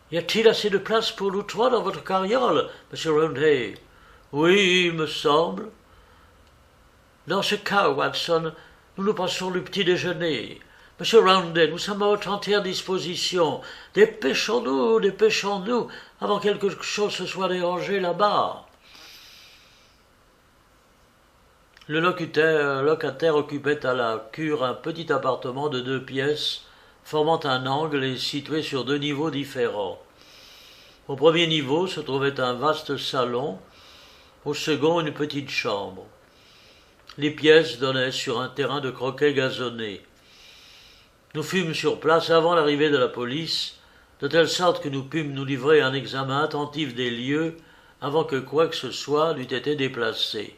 « Y a-t-il assez de place pour nous trois dans votre carriole, M. Roundhay? »« Oui, il me semble. »« Dans ce cas, Watson, nous nous passons le petit déjeuner. Monsieur Roundhay, nous sommes à votre entière disposition. Dépêchons-nous, dépêchons-nous, avant que quelque chose se soit dérangé là-bas. » Le locataire occupait à la cure un petit appartement de 2 pièces, formant un angle et situé sur 2 niveaux différents. Au premier niveau se trouvait un vaste salon, au second une petite chambre. Les pièces donnaient sur un terrain de croquet gazonné. Nous fûmes sur place avant l'arrivée de la police, de telle sorte que nous pûmes nous livrer à un examen attentif des lieux avant que quoi que ce soit n'eût été déplacé.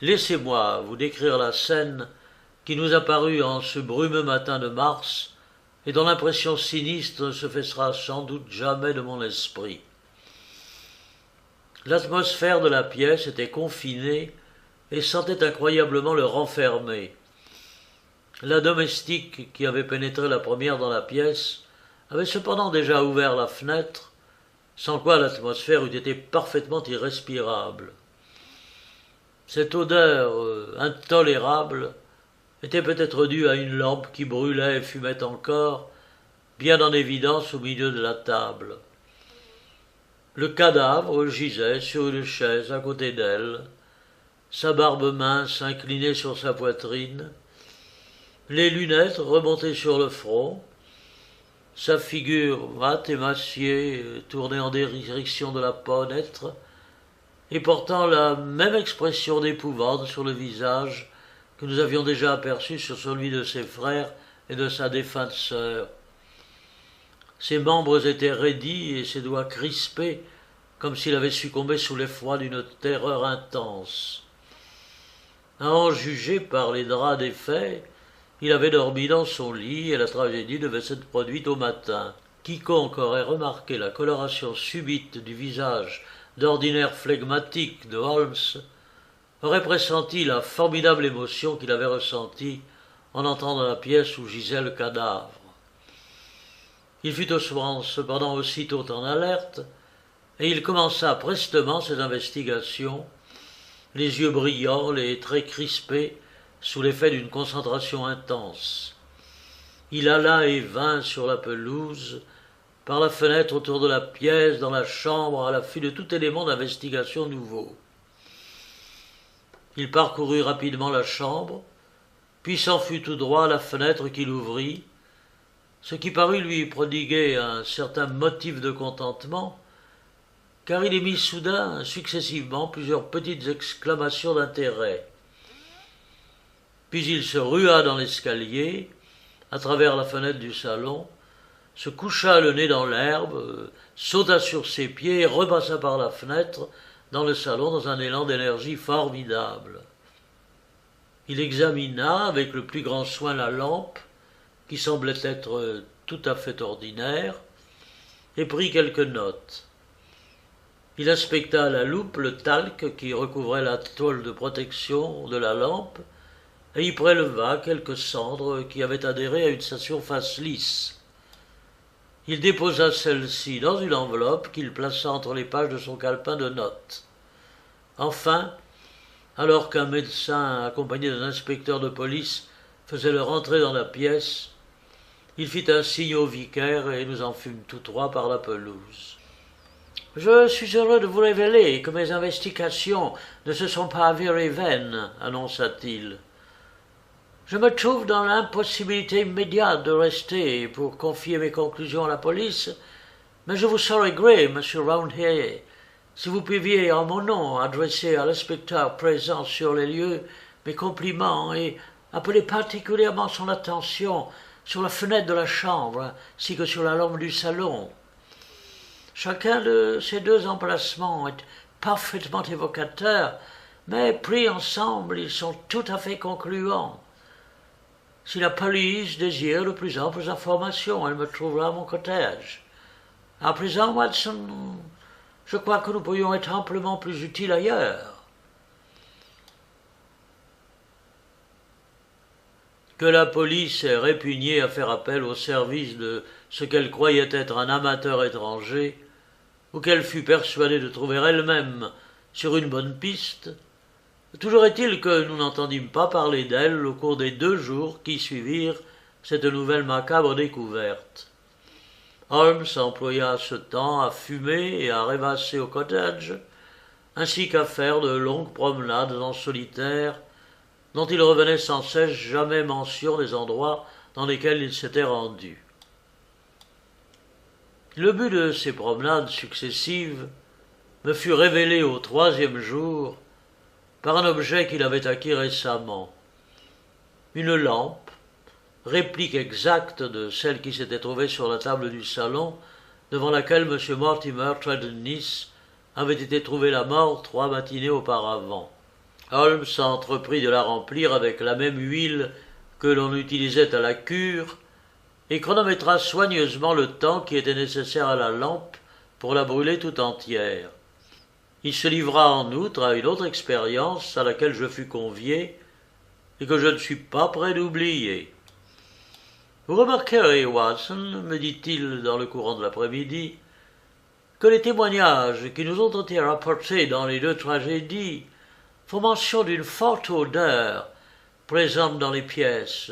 Laissez-moi vous décrire la scène qui nous apparut en ce brumeux matin de mars et dont l'impression sinistre ne se fera sans doute jamais de mon esprit. L'atmosphère de la pièce était confinée et sentait incroyablement le renfermer. La domestique qui avait pénétré la première dans la pièce avait cependant déjà ouvert la fenêtre, sans quoi l'atmosphère eût été parfaitement irrespirable. Cette odeur intolérable était peut-être due à une lampe qui brûlait et fumait encore, bien en évidence au milieu de la table. Le cadavre gisait sur une chaise à côté d'elle, sa barbe mince inclinée sur sa poitrine, les lunettes remontées sur le front, sa figure mate émaciée tournée en direction de la fenêtre, et portant la même expression d'épouvante sur le visage que nous avions déjà aperçu sur celui de ses frères et de sa défunte sœur. Ses membres étaient raidis et ses doigts crispés, comme s'il avait succombé sous l'effroi d'une terreur intense. À en juger par les draps défaits, il avait dormi dans son lit et la tragédie devait s'être produite au matin. Quiconque aurait remarqué la coloration subite du visage d'ordinaire flegmatique de Holmes aurait pressenti la formidable émotion qu'il avait ressentie en entrant dans la pièce où gisait le cadavre. Il fut cependant aussitôt en alerte, et il commença prestement ses investigations, les yeux brillants, les traits crispés, sous l'effet d'une concentration intense. Il alla et vint sur la pelouse, par la fenêtre autour de la pièce, dans la chambre, à l'affût de tout élément d'investigation nouveau. Il parcourut rapidement la chambre, puis s'en fut tout droit à la fenêtre qu'il ouvrit, ce qui parut lui prodiguer un certain motif de contentement, car il émit soudain, successivement, plusieurs petites exclamations d'intérêt. Puis il se rua dans l'escalier, à travers la fenêtre du salon, se coucha le nez dans l'herbe, sauta sur ses pieds et repassa par la fenêtre dans le salon dans un élan d'énergie formidable. Il examina avec le plus grand soin la lampe, qui semblait être tout à fait ordinaire, et prit quelques notes. Il inspecta à la loupe le talc qui recouvrait la tôle de protection de la lampe, et y préleva quelques cendres qui avaient adhéré à une surface lisse. Il déposa celle-ci dans une enveloppe qu'il plaça entre les pages de son calepin de notes. Enfin, alors qu'un médecin accompagné d'un inspecteur de police faisait leur entrée dans la pièce, il fit un signe au vicaire et nous en fûmes tous trois par la pelouse. « Je suis heureux de vous révéler que mes investigations ne se sont pas avérées vaines, annonça-t-il. Je me trouve dans l'impossibilité immédiate de rester pour confier mes conclusions à la police, mais je vous saurais gré, monsieur Roundhay, si vous pouviez en mon nom adresser à l'inspecteur présent sur les lieux mes compliments et appeler particulièrement son attention sur la fenêtre de la chambre ainsi que sur la lampe du salon. Chacun de ces deux emplacements est parfaitement évocateur, mais pris ensemble, ils sont tout à fait concluants. Si la police désire de plus amples informations, elle me trouvera à mon cottage. À présent, Watson, je crois que nous pourrions être amplement plus utiles ailleurs. Que la police ait répugné à faire appel au service de ce qu'elle croyait être un amateur étranger, ou qu'elle fût persuadée de trouver elle-même sur une bonne piste, toujours est-il que nous n'entendîmes pas parler d'elle au cours des 2 jours qui suivirent cette nouvelle macabre découverte. Holmes employa ce temps à fumer et à rêvasser au cottage, ainsi qu'à faire de longues promenades en solitaire, dont il revenait sans cesse jamais mention des endroits dans lesquels il s'était rendu. Le but de ces promenades successives me fut révélé au 3e jour par un objet qu'il avait acquis récemment, une lampe, réplique exacte de celle qui s'était trouvée sur la table du salon, devant laquelle M. Mortimer Trelawney avait été trouvé la mort 3 matinées auparavant. Holmes entreprit de la remplir avec la même huile que l'on utilisait à la cure, et chronométra soigneusement le temps qui était nécessaire à la lampe pour la brûler tout entière. Il se livra en outre à une autre expérience à laquelle je fus convié et que je ne suis pas prêt d'oublier. Vous remarquerez, Watson, me dit-il dans le courant de l'après-midi, que les témoignages qui nous ont été rapportés dans les deux tragédies font mention d'une forte odeur présente dans les pièces,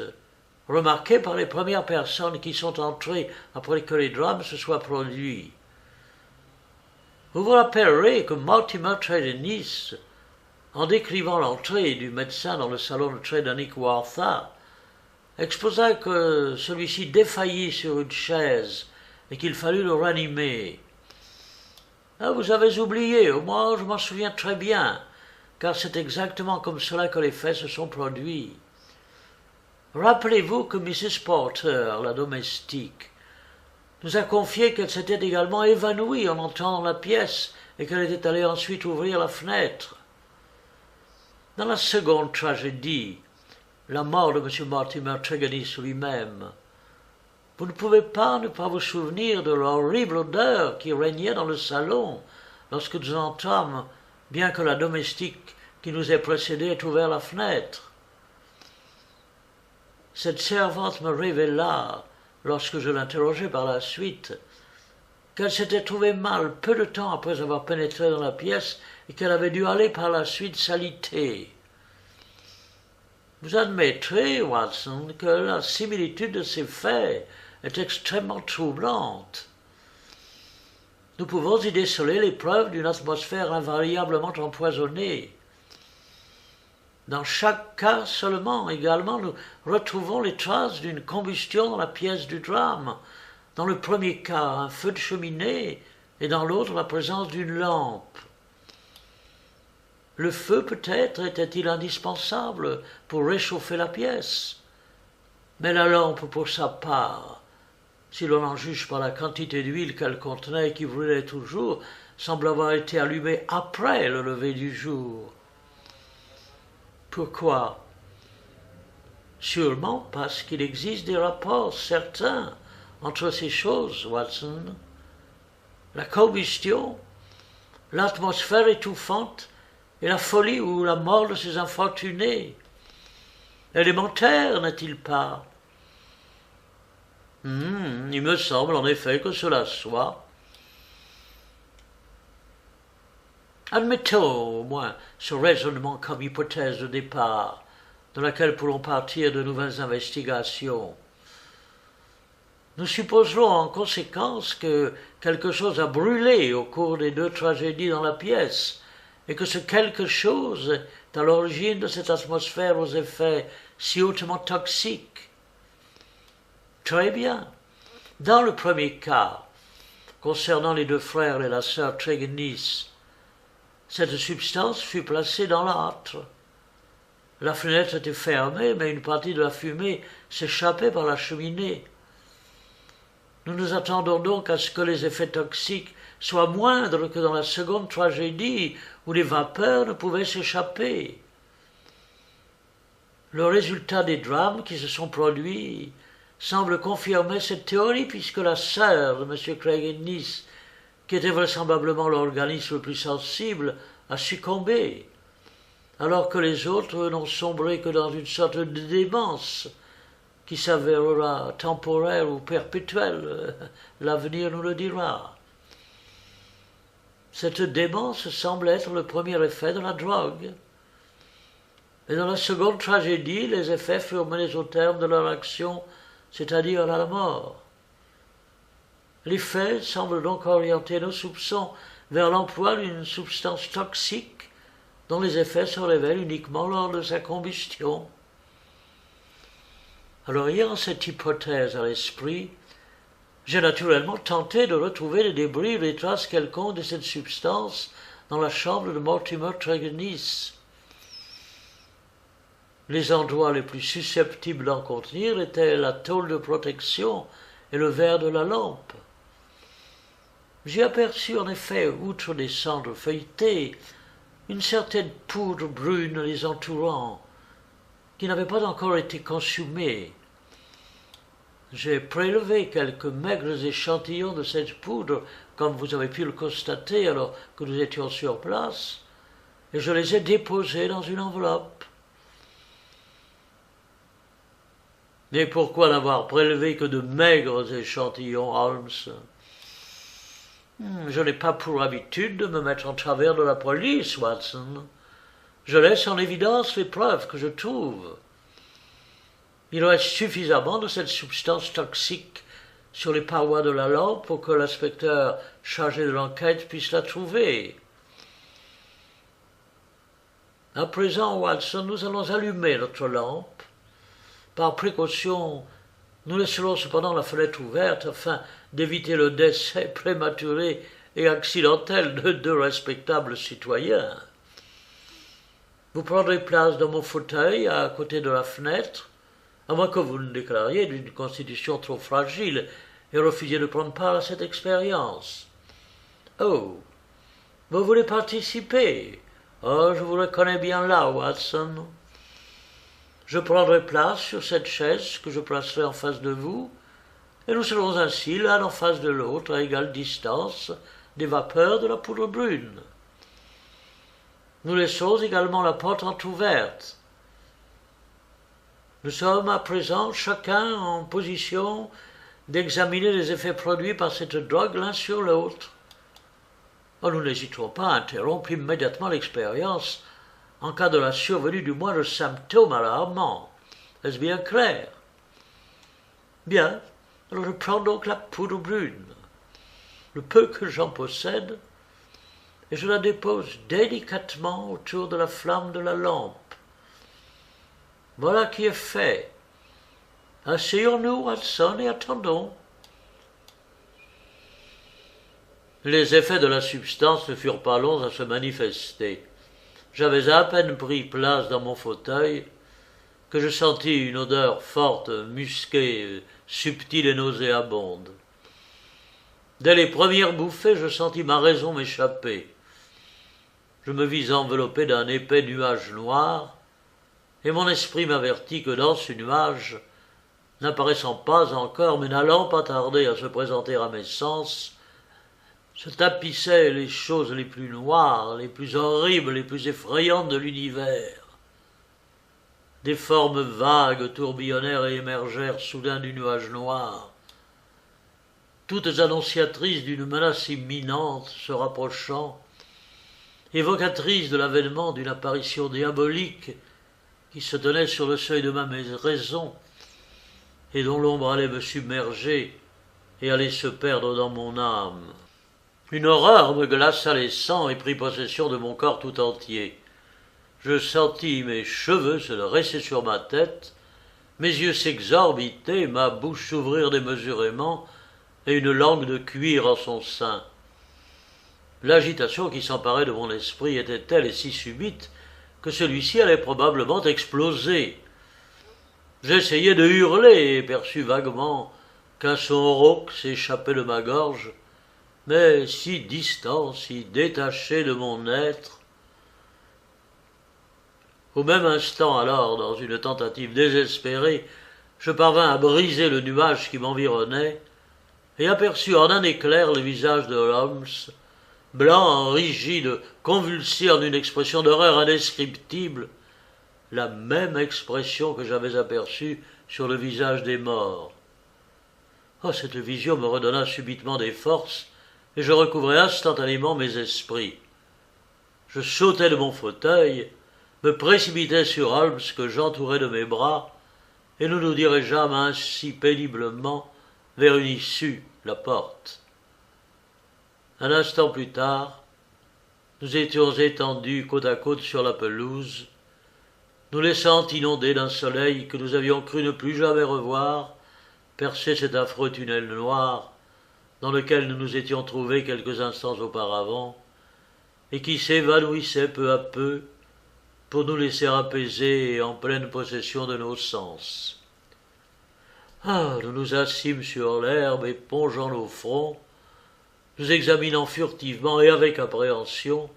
remarquée par les premières personnes qui sont entrées après que les drames se soient produits. Vous vous rappellerez que Mortimer Trelawney, en décrivant l'entrée du médecin dans le salon de Tredennick-Wartha, exposa que celui-ci défaillit sur une chaise et qu'il fallut le ranimer. Ah, vous avez oublié, moi je m'en souviens très bien, car c'est exactement comme cela que les faits se sont produits. Rappelez-vous que Mrs. Porter, la domestique, nous a confié qu'elle s'était également évanouie en entrant dans la pièce et qu'elle était allée ensuite ouvrir la fenêtre. Dans la seconde tragédie, la mort de M. Mortimer Trelawney lui-même, vous ne pouvez pas ne pas vous souvenir de l'horrible odeur qui régnait dans le salon lorsque nous entrâmes, bien que la domestique qui nous ait précédés ait ouvert la fenêtre. Cette servante me révéla, lorsque je l'interrogeai par la suite, qu'elle s'était trouvée mal peu de temps après avoir pénétré dans la pièce et qu'elle avait dû aller par la suite s'aliter. Vous admettrez, Watson, que la similitude de ces faits est extrêmement troublante. Nous pouvons y déceler les preuves d'une atmosphère invariablement empoisonnée. Dans chaque cas seulement, également, nous retrouvons les traces d'une combustion dans la pièce du drame. Dans le premier cas, un feu de cheminée, et dans l'autre, la présence d'une lampe. Le feu, peut-être, était-il indispensable pour réchauffer la pièce. Mais la lampe, pour sa part, si l'on en juge par la quantité d'huile qu'elle contenait et qui brûlait toujours, semble avoir été allumée après le lever du jour. Pourquoi? Sûrement parce qu'il existe des rapports certains entre ces choses, Watson. La combustion, l'atmosphère étouffante et la folie ou la mort de ces infortunés. Élémentaire, n'est-il pas? Il me semble en effet que cela soit. Admettons au moins ce raisonnement comme hypothèse de départ, de laquelle pourront partir de nouvelles investigations. Nous supposerons en conséquence que quelque chose a brûlé au cours des deux tragédies dans la pièce, et que ce quelque chose est à l'origine de cette atmosphère aux effets si hautement toxiques. Très bien. Dans le premier cas, concernant les deux frères et la sœur Trelawney, cette substance fut placée dans l'âtre. La fenêtre était fermée, mais une partie de la fumée s'échappait par la cheminée. Nous nous attendons donc à ce que les effets toxiques soient moindres que dans la seconde tragédie, où les vapeurs ne pouvaient s'échapper. Le résultat des drames qui se sont produits semble confirmer cette théorie, puisque la sœur de M. Trelawney, qui était vraisemblablement l'organisme le plus sensible, a succombé, alors que les autres n'ont sombré que dans une sorte de démence qui s'avérera temporaire ou perpétuelle. L'avenir nous le dira. Cette démence semble être le premier effet de la drogue. Et dans la seconde tragédie, les effets furent menés au terme de leur action, c'est-à-dire à la mort. Les faits semblent donc orienter nos soupçons vers l'emploi d'une substance toxique dont les effets se révèlent uniquement lors de sa combustion. Alors, ayant cette hypothèse à l'esprit, j'ai naturellement tenté de retrouver les débris ou les traces quelconques de cette substance dans la chambre de Mortimer Trelawney. Les endroits les plus susceptibles d'en contenir étaient la tôle de protection et le verre de la lampe. J'ai aperçu en effet, outre des cendres feuilletées, une certaine poudre brune les entourant, qui n'avait pas encore été consumée. J'ai prélevé quelques maigres échantillons de cette poudre, comme vous avez pu le constater alors que nous étions sur place, et je les ai déposés dans une enveloppe. Mais pourquoi n'avoir prélevé que de maigres échantillons, Holmes? Je n'ai pas pour habitude de me mettre en travers de la police, Watson. Je laisse en évidence les preuves que je trouve. Il reste suffisamment de cette substance toxique sur les parois de la lampe pour que l'inspecteur chargé de l'enquête puisse la trouver. À présent, Watson, nous allons allumer notre lampe. Par précaution, nous laisserons cependant la fenêtre ouverte afin d'éviter le décès prématuré et accidentel de deux respectables citoyens. Vous prendrez place dans mon fauteuil à côté de la fenêtre, à moins que vous ne déclariez d'une constitution trop fragile et refusiez de prendre part à cette expérience. Oh, vous voulez participer? Oh, je vous reconnais bien là, Watson. Je prendrai place sur cette chaise que je placerai en face de vous, et nous serons ainsi l'un en face de l'autre à égale distance des vapeurs de la poudre brune. Nous laissons également la porte entr'ouverte. Nous sommes à présent chacun en position d'examiner les effets produits par cette drogue l'un sur l'autre. Oh, nous n'hésiterons pas à interrompre immédiatement l'expérience en cas de la survenue du moindre symptôme alarmant. Est-ce bien clair? Bien, alors je prends donc la poudre brune, le peu que j'en possède, et je la dépose délicatement autour de la flamme de la lampe. Voilà qui est fait. Asseyons-nous, Watson, et attendons. Les effets de la substance ne furent pas longs à se manifester. J'avais à peine pris place dans mon fauteuil que je sentis une odeur forte, musquée, subtile et nauséabonde. Dès les premières bouffées, je sentis ma raison m'échapper. Je me vis enveloppé d'un épais nuage noir, et mon esprit m'avertit que dans ce nuage, n'apparaissant pas encore, mais n'allant pas tarder à se présenter à mes sens, se tapissaient les choses les plus noires, les plus horribles, les plus effrayantes de l'univers. Des formes vagues tourbillonnèrent et émergèrent soudain du nuage noir, toutes annonciatrices d'une menace imminente se rapprochant, évocatrices de l'avènement d'une apparition diabolique qui se tenait sur le seuil de ma raison et dont l'ombre allait me submerger et allait se perdre dans mon âme. Une horreur me glaça les sangs et prit possession de mon corps tout entier. Je sentis mes cheveux se dresser sur ma tête, mes yeux s'exorbiter, ma bouche s'ouvrir démesurément, et une langue de cuir en son sein. L'agitation qui s'emparait de mon esprit était telle et si subite que celui-ci allait probablement exploser. J'essayai de hurler et perçus vaguement qu'un son rauque s'échappait de ma gorge, mais si distant, si détaché de mon être. Au même instant alors, dans une tentative désespérée, je parvins à briser le nuage qui m'environnait et aperçus en un éclair le visage de Holmes, blanc, rigide, convulsé en une expression d'horreur indescriptible, la même expression que j'avais aperçue sur le visage des morts. Oh, cette vision me redonna subitement des forces, et je recouvrai instantanément mes esprits. Je sautai de mon fauteuil, me précipitai sur Holmes que j'entourais de mes bras, et nous nous dirigeâmes ainsi péniblement vers une issue, la porte. Un instant plus tard, nous étions étendus côte à côte sur la pelouse, nous laissant inonder d'un soleil que nous avions cru ne plus jamais revoir, percer cet affreux tunnel noir dans lequel nous nous étions trouvés quelques instants auparavant, et qui s'évanouissait peu à peu pour nous laisser apaisés et en pleine possession de nos sens. Ah, nous nous assîmes sur l'herbe, épongeant nos fronts, nous examinant furtivement et avec appréhension,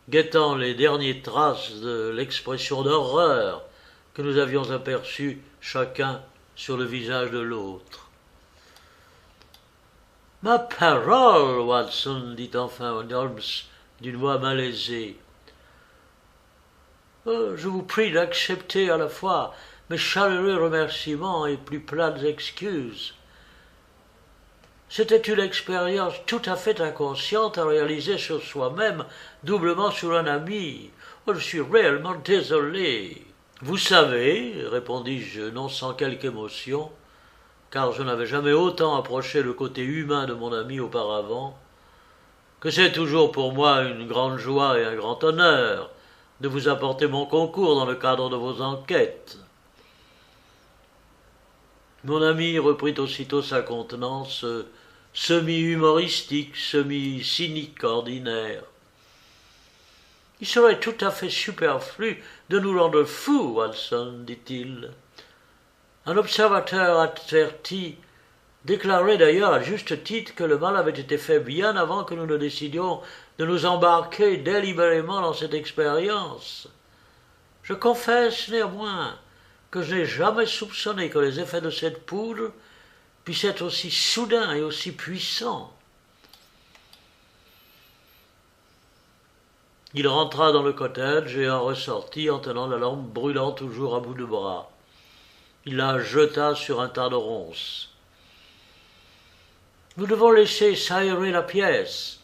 guettant les dernières traces de l'expression d'horreur que nous avions aperçue chacun sur le visage de l'autre. « Ma parole, Watson, dit enfin Holmes d'une voix malaisée. Je vous prie d'accepter à la fois mes chaleureux remerciements et plus plates excuses. C'était une expérience tout à fait inconsciente à réaliser sur soi-même, doublement sur un ami. Je suis réellement désolé. Vous savez, répondis-je non sans quelque émotion, car je n'avais jamais autant approché le côté humain de mon ami auparavant, que c'est toujours pour moi une grande joie et un grand honneur de vous apporter mon concours dans le cadre de vos enquêtes. Mon ami reprit aussitôt sa contenance semi-humoristique, semi-cynique ordinaire. « Il serait tout à fait superflu de nous rendre fous, Watson, dit-il. Un observateur averti déclarait d'ailleurs à juste titre que le mal avait été fait bien avant que nous ne décidions de nous embarquer délibérément dans cette expérience. Je confesse néanmoins que je n'ai jamais soupçonné que les effets de cette poudre puissent être aussi soudains et aussi puissants. » Il rentra dans le cottage et en ressortit en tenant la lampe brûlant toujours à bout de bras. Il la jeta sur un tas de ronces. « Nous devons laisser s'aérer la pièce.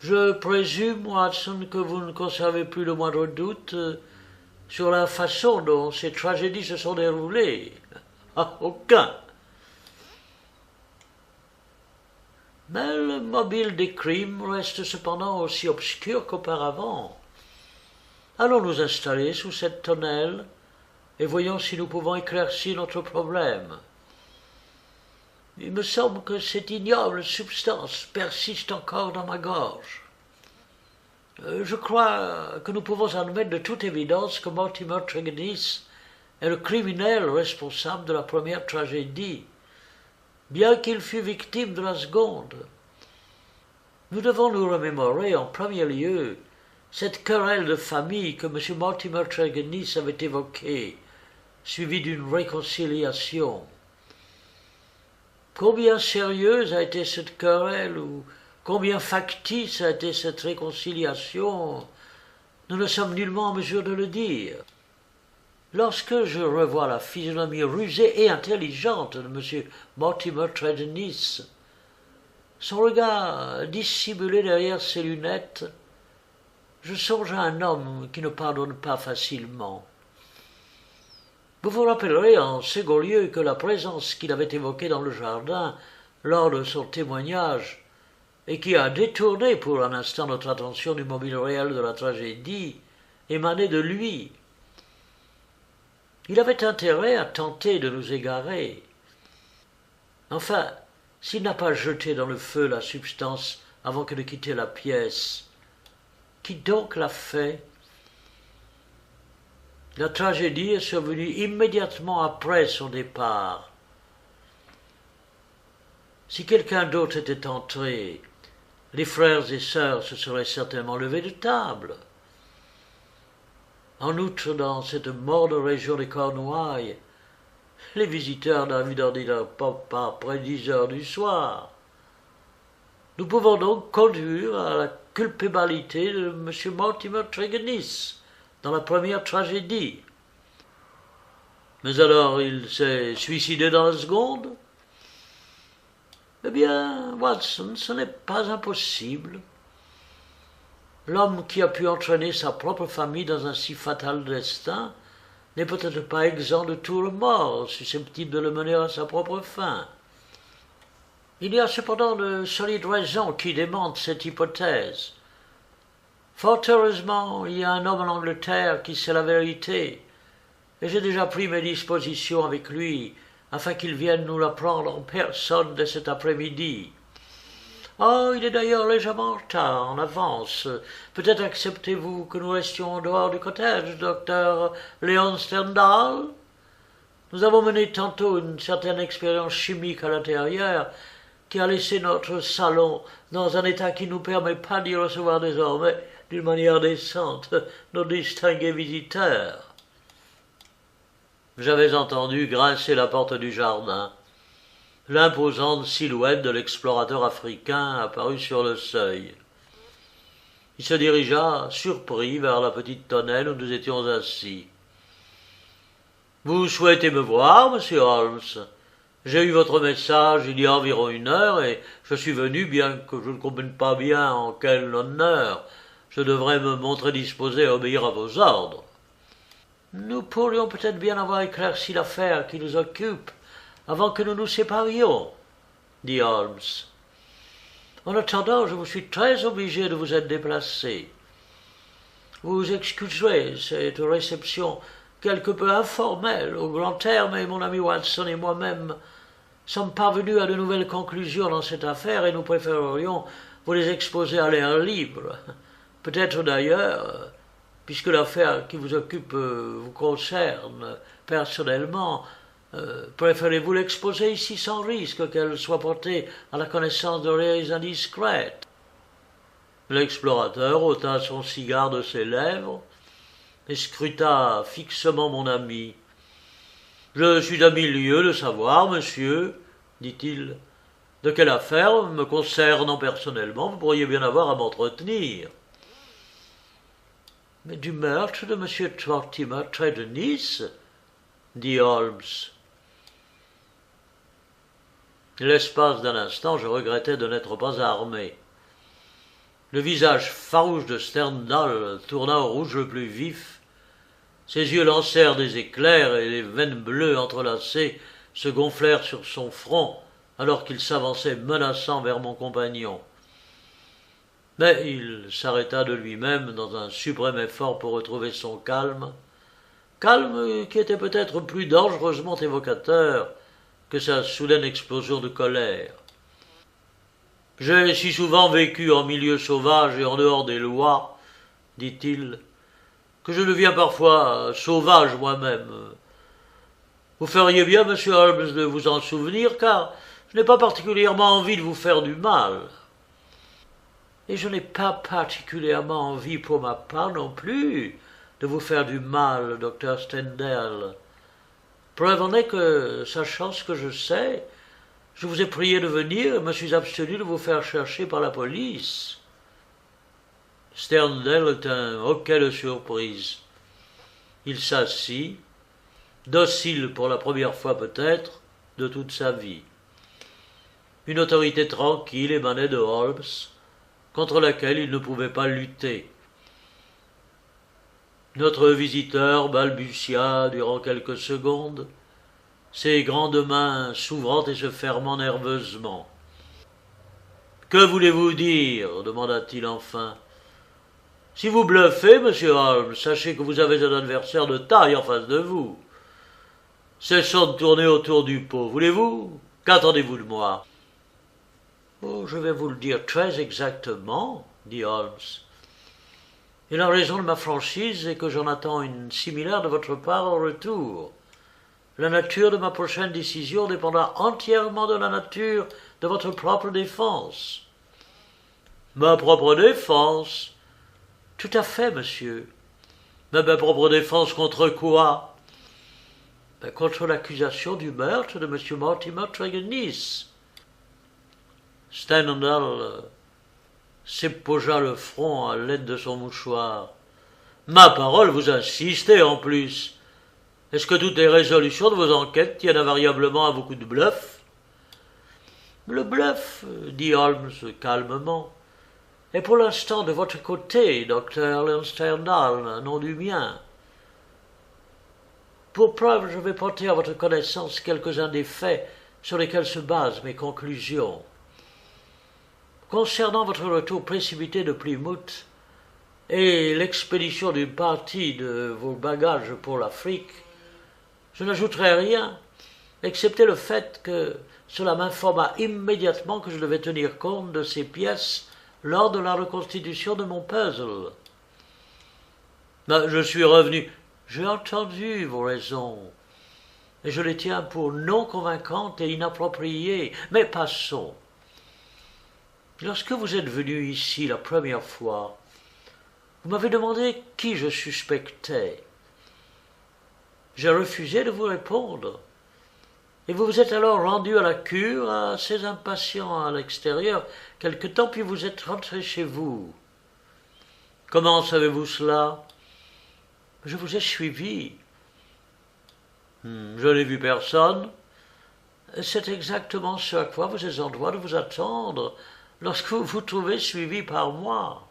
Je présume, Watson, que vous ne conservez plus le moindre doute sur la façon dont ces tragédies se sont déroulées. Aucun. Mais le mobile des crimes reste cependant aussi obscur qu'auparavant. Allons nous installer sous cette tonnelle et voyons si nous pouvons éclaircir notre problème. Il me semble que cette ignoble substance persiste encore dans ma gorge. Je crois que nous pouvons admettre de toute évidence que Mortimer Tregennis est le criminel responsable de la première tragédie, bien qu'il fût victime de la seconde. Nous devons nous remémorer en premier lieu cette querelle de famille que M. Mortimer Tregennis avait évoquée, suivie d'une réconciliation. Combien sérieuse a été cette querelle ou combien factice a été cette réconciliation, nous ne sommes nullement en mesure de le dire. Lorsque je revois la physionomie rusée et intelligente de M. Mortimer Tregennis, son regard dissimulé derrière ses lunettes, je songe à un homme qui ne pardonne pas facilement. Vous vous rappellerez en second lieu que la présence qu'il avait évoquée dans le jardin lors de son témoignage et qui a détourné pour un instant notre attention du mobile réel de la tragédie émanait de lui. Il avait intérêt à tenter de nous égarer. Enfin, s'il n'a pas jeté dans le feu la substance avant que de quitter la pièce, qui donc l'a fait? La tragédie est survenue immédiatement après son départ. Si quelqu'un d'autre était entré, les frères et sœurs se seraient certainement levés de table. En outre, dans cette morne région des Cornouailles, les visiteurs n'arrivent d'ordinaire pas après 10 heures du soir. Nous pouvons donc conduire à la culpabilité de M. Mortimer Tregennis dans la première tragédie. Mais alors il s'est suicidé dans la seconde? Eh bien, Watson, ce n'est pas impossible. L'homme qui a pu entraîner sa propre famille dans un si fatal destin n'est peut-être pas exempt de tout remords, susceptible de le mener à sa propre fin. Il y a cependant de solides raisons qui démentent cette hypothèse. Fort heureusement, il y a un homme en Angleterre qui sait la vérité, et j'ai déjà pris mes dispositions avec lui, afin qu'il vienne nous l'apprendre en personne dès cet après-midi. Oh, il est d'ailleurs légèrement en retard, en avance. Peut-être acceptez-vous que nous restions en dehors du cottage, docteur Léon Stendhal? Nous avons mené tantôt une certaine expérience chimique à l'intérieur qui a laissé notre salon dans un état qui ne nous permet pas d'y recevoir désormais d'une manière décente nos distingués visiteurs. J'avais entendu grincer la porte du jardin. L'imposante silhouette de l'explorateur africain apparut sur le seuil. Il se dirigea, surpris, vers la petite tonnelle où nous étions assis. « Vous souhaitez me voir, monsieur Holmes ? J'ai eu votre message il y a environ 1 heure et je suis venu, bien que je ne comprenne pas bien en quel honneur je devrais me montrer disposé à obéir à vos ordres. » Nous pourrions peut-être bien avoir éclairci l'affaire qui nous occupe avant que nous nous séparions, dit Holmes. En attendant, je vous suis très obligé de vous être déplacé. Vous excuserez cette réception quelque peu informelle au grand air, mais mon ami Watson et moi-même sommes parvenus à de nouvelles conclusions dans cette affaire et nous préférerions vous les exposer à l'air libre. Peut-être d'ailleurs, puisque l'affaire qui vous occupe vous concerne personnellement, préférez-vous l'exposer ici sans risque qu'elle soit portée à la connaissance d'oreilles indiscrètes. L'explorateur ôta son cigare de ses lèvres et scruta fixement mon ami. « Je suis à 1000 lieues de savoir, monsieur, dit-il, de quelle affaire, me concernant personnellement, vous pourriez bien avoir à m'entretenir. » « Mais du meurtre de M. Mortimer près de Nice, dit Holmes. L'espace d'un instant, je regrettais de n'être pas armé. Le visage farouche de Stendhal tourna au rouge le plus vif. Ses yeux lancèrent des éclairs et les veines bleues entrelacées se gonflèrent sur son front alors qu'il s'avançait menaçant vers mon compagnon. Mais il s'arrêta de lui-même dans un suprême effort pour retrouver son calme qui était peut-être plus dangereusement évocateur que sa soudaine explosion de colère. « J'ai si souvent vécu en milieu sauvage et en dehors des lois, dit-il, que je deviens parfois sauvage moi-même. Vous feriez bien, monsieur Holmes, de vous en souvenir, car je n'ai pas particulièrement envie de vous faire du mal. » Et je n'ai pas particulièrement envie, pour ma part non plus, de vous faire du mal, docteur Stendhal. Preuve en est que, sachant ce que je sais, je vous ai prié de venir et me suis abstenu de vous faire chercher par la police. Stendhal eut un hoquet de surprise. Il s'assit, docile pour la première fois peut-être de toute sa vie. Une autorité tranquille émanait de Holmes, contre laquelle il ne pouvait pas lutter. Notre visiteur balbutia durant quelques secondes, ses grandes mains s'ouvrant et se fermant nerveusement. « Que voulez-vous dire » demanda-t-il enfin. « Si vous bluffez, monsieur Holmes, sachez que vous avez un adversaire de taille en face de vous. Cessons de tourner autour du pot, voulez-vous ? Qu'attendez-vous de moi ?»« Oh, je vais vous le dire très exactement, dit Holmes. Et la raison de ma franchise est que j'en attends une similaire de votre part au retour. La nature de ma prochaine décision dépendra entièrement de la nature de votre propre défense. » « Ma propre défense ? » ?»« Tout à fait, monsieur. »« Mais ma propre défense contre quoi ? » ?»« Contre l'accusation du meurtre de M. Mortimer Tregennis. » Stendhal s'épogea le front à l'aide de son mouchoir. « Ma parole, vous insistez en plus. Est-ce que toutes les résolutions de vos enquêtes tiennent invariablement à beaucoup de bluff ?»« Le bluff, dit Holmes calmement, est pour l'instant de votre côté, docteur Stendhal, non du mien. Pour preuve, je vais porter à votre connaissance quelques-uns des faits sur lesquels se basent mes conclusions. Concernant votre retour précipité de Plymouth et l'expédition d'une partie de vos bagages pour l'Afrique, je n'ajouterai rien, excepté le fait que cela m'informa immédiatement que je devais tenir compte de ces pièces lors de la reconstitution de mon puzzle. Mais je suis revenu. J'ai entendu vos raisons, et je les tiens pour non convaincantes et inappropriées. Mais passons. Lorsque vous êtes venu ici la première fois, vous m'avez demandé qui je suspectais. J'ai refusé de vous répondre. Et vous vous êtes alors rendu à la cure, assez impatient à l'extérieur, quelque temps, puis vous êtes rentré chez vous. Comment savez-vous cela? Je vous ai suivi. Je n'ai vu personne. C'est exactement ce à quoi vous êtes en droit de vous attendre lorsque vous vous trouvez suivi par moi.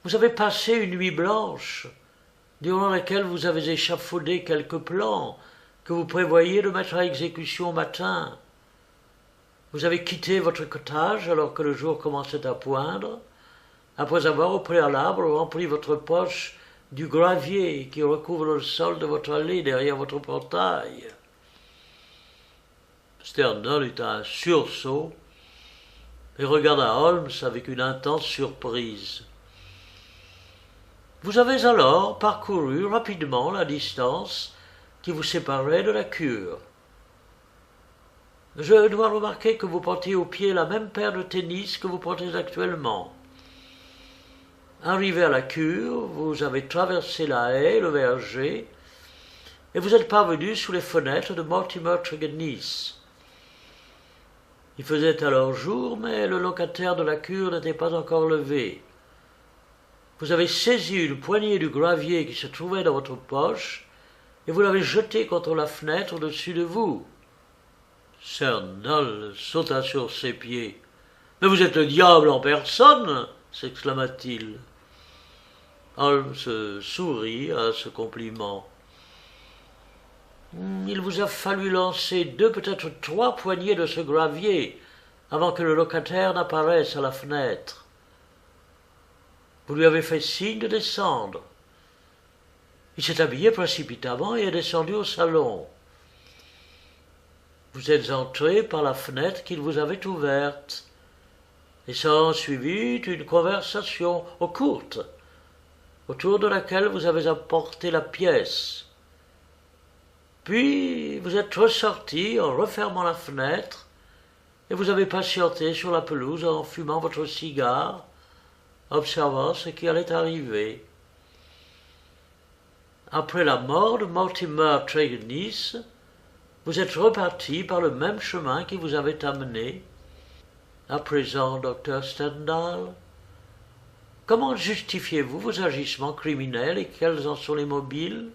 Vous avez passé une nuit blanche, durant laquelle vous avez échafaudé quelques plans que vous prévoyez de mettre à exécution au matin. Vous avez quitté votre cottage alors que le jour commençait à poindre, après avoir au préalable rempli votre poche du gravier qui recouvre le sol de votre allée derrière votre portail. Stendhal eut un sursaut et regarda Holmes avec une intense surprise. Vous avez alors parcouru rapidement la distance qui vous séparait de la cure. Je dois remarquer que vous portiez au pied la même paire de tennis que vous portez actuellement. Arrivé à la cure, vous avez traversé la haie, le verger, et vous êtes parvenu sous les fenêtres de Mortimer Tregennis. Il faisait alors jour, mais le locataire de la cure n'était pas encore levé. Vous avez saisi une poignée du gravier qui se trouvait dans votre poche, et vous l'avez jeté contre la fenêtre au-dessus de vous. Stendhal sauta sur ses pieds. « Mais vous êtes le diable en personne !» s'exclama-t-il. Holmes sourit à ce compliment. Il vous a fallu lancer 2, peut-être 3 poignées de ce gravier avant que le locataire n'apparaisse à la fenêtre. Vous lui avez fait signe de descendre. Il s'est habillé précipitamment et est descendu au salon. Vous êtes entré par la fenêtre qu'il vous avait ouverte, et s'en suivit une conversation courte, autour de laquelle vous avez apporté la pièce. Puis vous êtes ressorti en refermant la fenêtre, et vous avez patienté sur la pelouse en fumant votre cigare, observant ce qui allait arriver. Après la mort de Mortimer Tregennis, vous êtes reparti par le même chemin qui vous avait amené. À présent, docteur Stendhal, comment justifiez-vous vos agissements criminels et quels en sont les mobiles?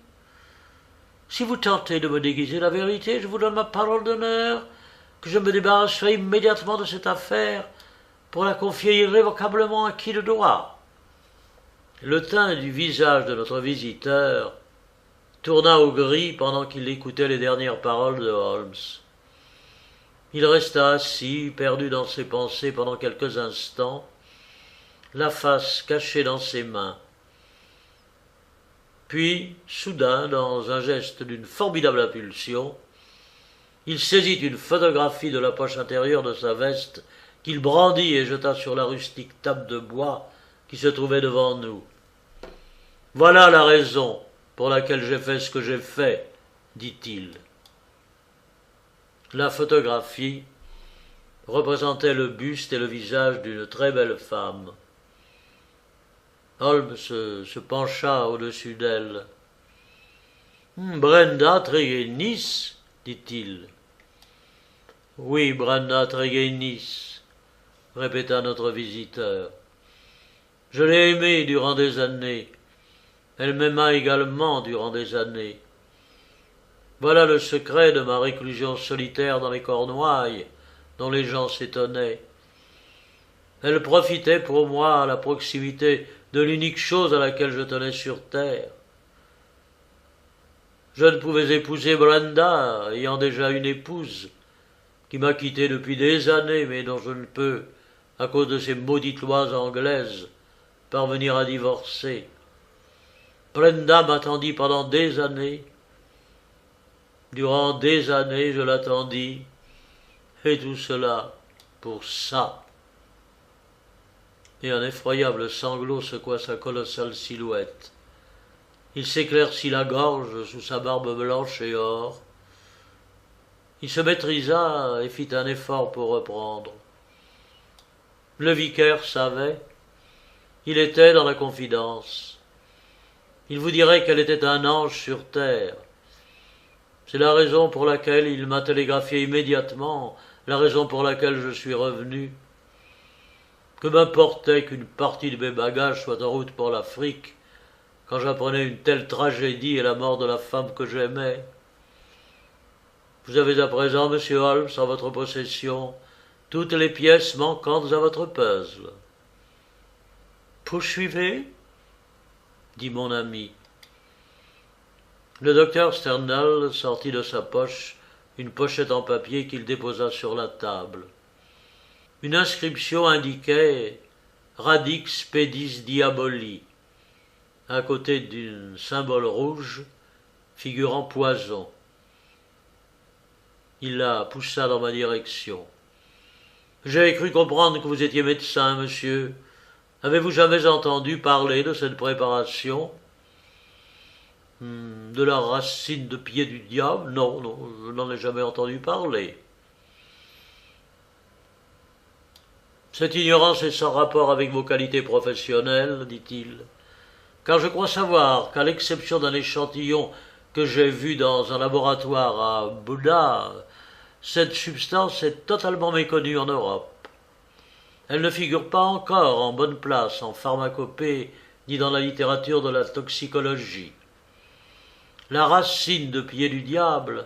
Si vous tentez de me déguiser la vérité, je vous donne ma parole d'honneur que je me débarrasserai immédiatement de cette affaire pour la confier irrévocablement à qui de droit. Le teint du visage de notre visiteur tourna au gris pendant qu'il écoutait les dernières paroles de Holmes. Il resta assis, perdu dans ses pensées pendant quelques instants, la face cachée dans ses mains. Puis, soudain, dans un geste d'une formidable impulsion, il saisit une photographie de la poche intérieure de sa veste qu'il brandit et jeta sur la rustique table de bois qui se trouvait devant nous. « Voilà la raison pour laquelle j'ai fait ce que j'ai fait, » dit-il. La photographie représentait le buste et le visage d'une très belle femme. Holmes se pencha au-dessus d'elle. « Brenda Tregennis, dit-il. « Oui, Brenda Tregennis, répéta notre visiteur. Je l'ai aimée durant des années. Elle m'aima également durant des années. Voilà le secret de ma réclusion solitaire dans les Cornouailles, dont les gens s'étonnaient. Elle profitait pour moi à la proximité de l'unique chose à laquelle je tenais sur terre. Je ne pouvais épouser Brenda, ayant déjà une épouse, qui m'a quitté depuis des années, mais dont je ne peux, à cause de ces maudites lois anglaises, parvenir à divorcer. Brenda m'attendit pendant des années. Durant des années, je l'attendis, et tout cela pour ça. » Et un effroyable sanglot secoua sa colossale silhouette. Il s'éclaircit la gorge sous sa barbe blanche et or. Il se maîtrisa et fit un effort pour reprendre. Le vicaire savait. Il était dans la confidence. il vous dirait qu'elle était un ange sur terre. C'est la raison pour laquelle il m'a télégraphié immédiatement, la raison pour laquelle je suis revenu. Que m'importait qu'une partie de mes bagages soit en route pour l'Afrique, quand j'apprenais une telle tragédie et la mort de la femme que j'aimais. Vous avez à présent, monsieur Holmes, en votre possession, toutes les pièces manquantes à votre puzzle. Poursuivez, dit mon ami. Le docteur Sternal sortit de sa poche une pochette en papier qu'il déposa sur la table. Une inscription indiquait « Radix pedis diaboli » à côté d'un symbole rouge figurant poison. Il la poussa dans ma direction. « J'ai cru comprendre que vous étiez médecin, monsieur. Avez-vous jamais entendu parler de cette préparation ?»« De la racine de pied du diable? Non, je n'en ai jamais entendu parler. » Cette ignorance est sans rapport avec vos qualités professionnelles, dit-il, car je crois savoir qu'à l'exception d'un échantillon que j'ai vu dans un laboratoire à Bouddha, cette substance est totalement méconnue en Europe. Elle ne figure pas encore en bonne place en pharmacopée ni dans la littérature de la toxicologie. La racine de pied du diable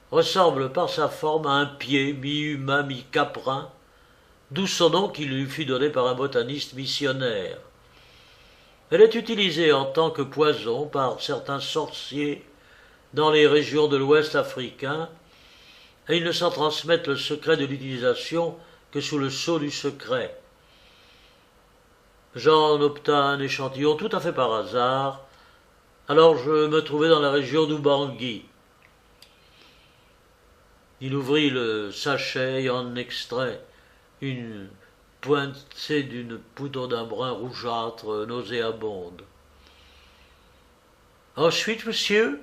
ressemble par sa forme à un pied mi-humain, mi-caprin, d'où son nom qui lui fut donné par un botaniste missionnaire. Elle est utilisée en tant que poison par certains sorciers dans les régions de l'Ouest africain, et ils ne s'en transmettent le secret de l'utilisation que sous le sceau du secret. J'en obtins un échantillon tout à fait par hasard, alors je me trouvais dans la région d'Ubangui. Il ouvrit le sachet et en extrait une pointée d'une poudre d'un brun rougeâtre nauséabonde. « Ensuite, monsieur ?»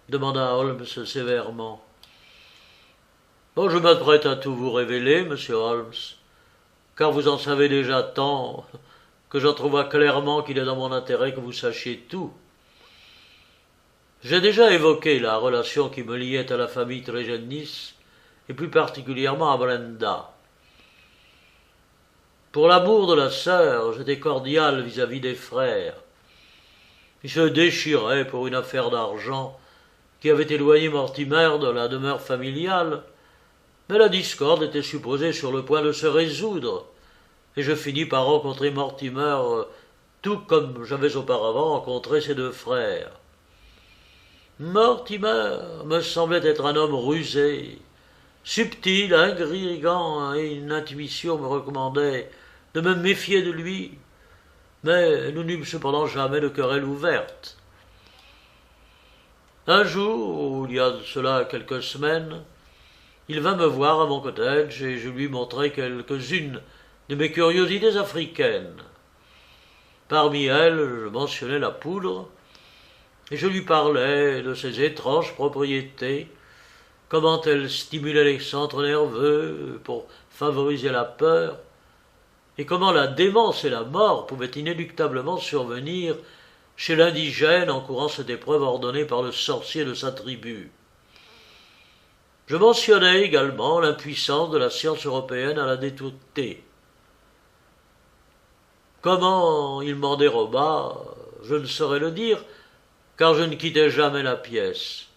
demanda Holmes sévèrement. « Bon, je m'apprête à tout vous révéler, monsieur Holmes, car vous en savez déjà tant que j'entrevois clairement qu'il est dans mon intérêt que vous sachiez tout. J'ai déjà évoqué la relation qui me liait à la famille Tregennis, et plus particulièrement à Brenda. Pour l'amour de la sœur, j'étais cordial vis-à-vis des frères. Ils se déchiraient pour une affaire d'argent qui avait éloigné Mortimer de la demeure familiale, mais la discorde était supposée sur le point de se résoudre, et je finis par rencontrer Mortimer tout comme j'avais auparavant rencontré ses deux frères. Mortimer me semblait être un homme rusé, subtil, intrigant, et une intuition me recommandait de me méfier de lui, mais nous n'eûmes cependant jamais de querelle ouverte. Un jour, il y a de cela quelques semaines, il vint me voir à mon cottage et je lui montrai quelques-unes de mes curiosités africaines. Parmi elles, je mentionnai la poudre, et je lui parlais de ses étranges propriétés, comment elle stimulait les centres nerveux pour favoriser la peur, et comment la démence et la mort pouvaient inéluctablement survenir chez l'indigène encourant cette épreuve ordonnée par le sorcier de sa tribu. Je mentionnais également l'impuissance de la science européenne à la détourner. Comment il m'en déroba, je ne saurais le dire, car je ne quittais jamais la pièce.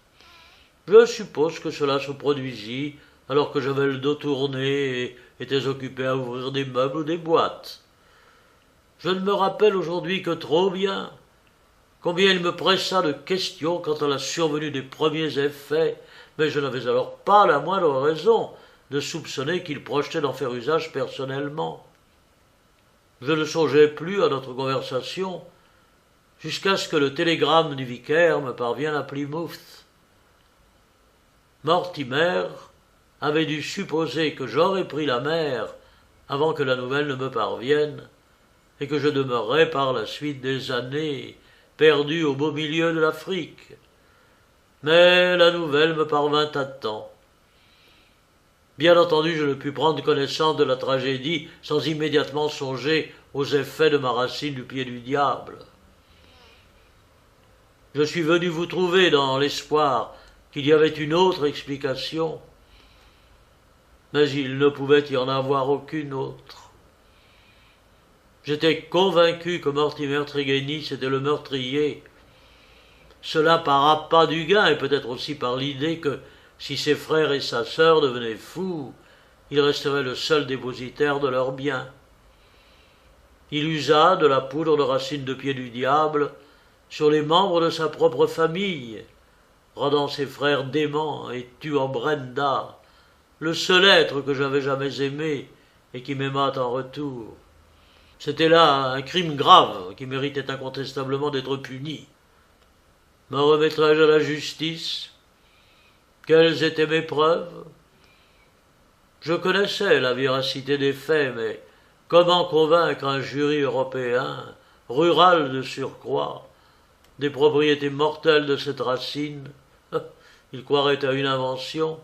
Je suppose que cela se produisit alors que j'avais le dos tourné et étais occupé à ouvrir des meubles ou des boîtes. Je ne me rappelle aujourd'hui que trop bien combien il me pressa de questions quant à la survenue des premiers effets, mais je n'avais alors pas la moindre raison de soupçonner qu'il projetait d'en faire usage personnellement. Je ne songeais plus à notre conversation jusqu'à ce que le télégramme du vicaire me parvienne à Plymouth. Mortimer avait dû supposer que j'aurais pris la mer avant que la nouvelle ne me parvienne, et que je demeurerais par la suite des années perdu au beau milieu de l'Afrique. Mais la nouvelle me parvint à temps. Bien entendu, je ne pus prendre connaissance de la tragédie sans immédiatement songer aux effets de ma racine du pied du diable. Je suis venu vous trouver dans l'espoir qu'il y avait une autre explication, mais il ne pouvait y en avoir aucune autre. J'étais convaincu que Mortimer Tregennis était le meurtrier. Cela par appât du gain et peut-être aussi par l'idée que, si ses frères et sa sœur devenaient fous, il resterait le seul dépositaire de leurs biens. Il usa de la poudre de racine de pied du diable sur les membres de sa propre famille, rendant ses frères déments et tuant Brenda, le seul être que j'avais jamais aimé et qui m'aimât en retour. C'était là un crime grave qui méritait incontestablement d'être puni. Me remettrais-je à la justice? Quelles étaient mes preuves? Je connaissais la véracité des faits, mais comment convaincre un jury européen, rural de surcroît, des propriétés mortelles de cette racine? Il croirait à une invention.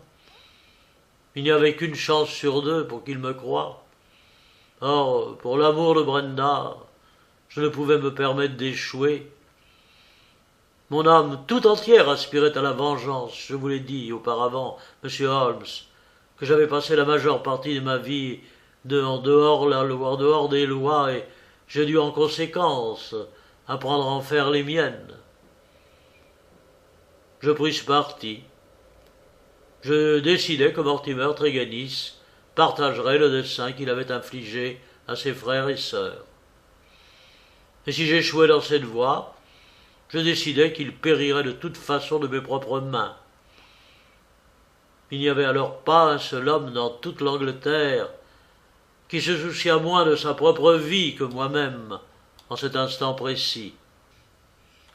Il n'y avait qu'une chance sur deux pour qu'il me croie. Or, pour l'amour de Brenda, je ne pouvais me permettre d'échouer. Mon âme tout entière aspirait à la vengeance, je vous l'ai dit auparavant, monsieur Holmes, que j'avais passé la majeure partie de ma vie en dehors des lois, et j'ai dû en conséquence apprendre à en faire les miennes. Je pris ce parti. Je décidai que Mortimer Tregennis partagerait le dessein qu'il avait infligé à ses frères et sœurs. Et si j'échouais dans cette voie, je décidai qu'il périrait de toute façon de mes propres mains. Il n'y avait alors pas un seul homme dans toute l'Angleterre qui se souciât moins de sa propre vie que moi-même en cet instant précis.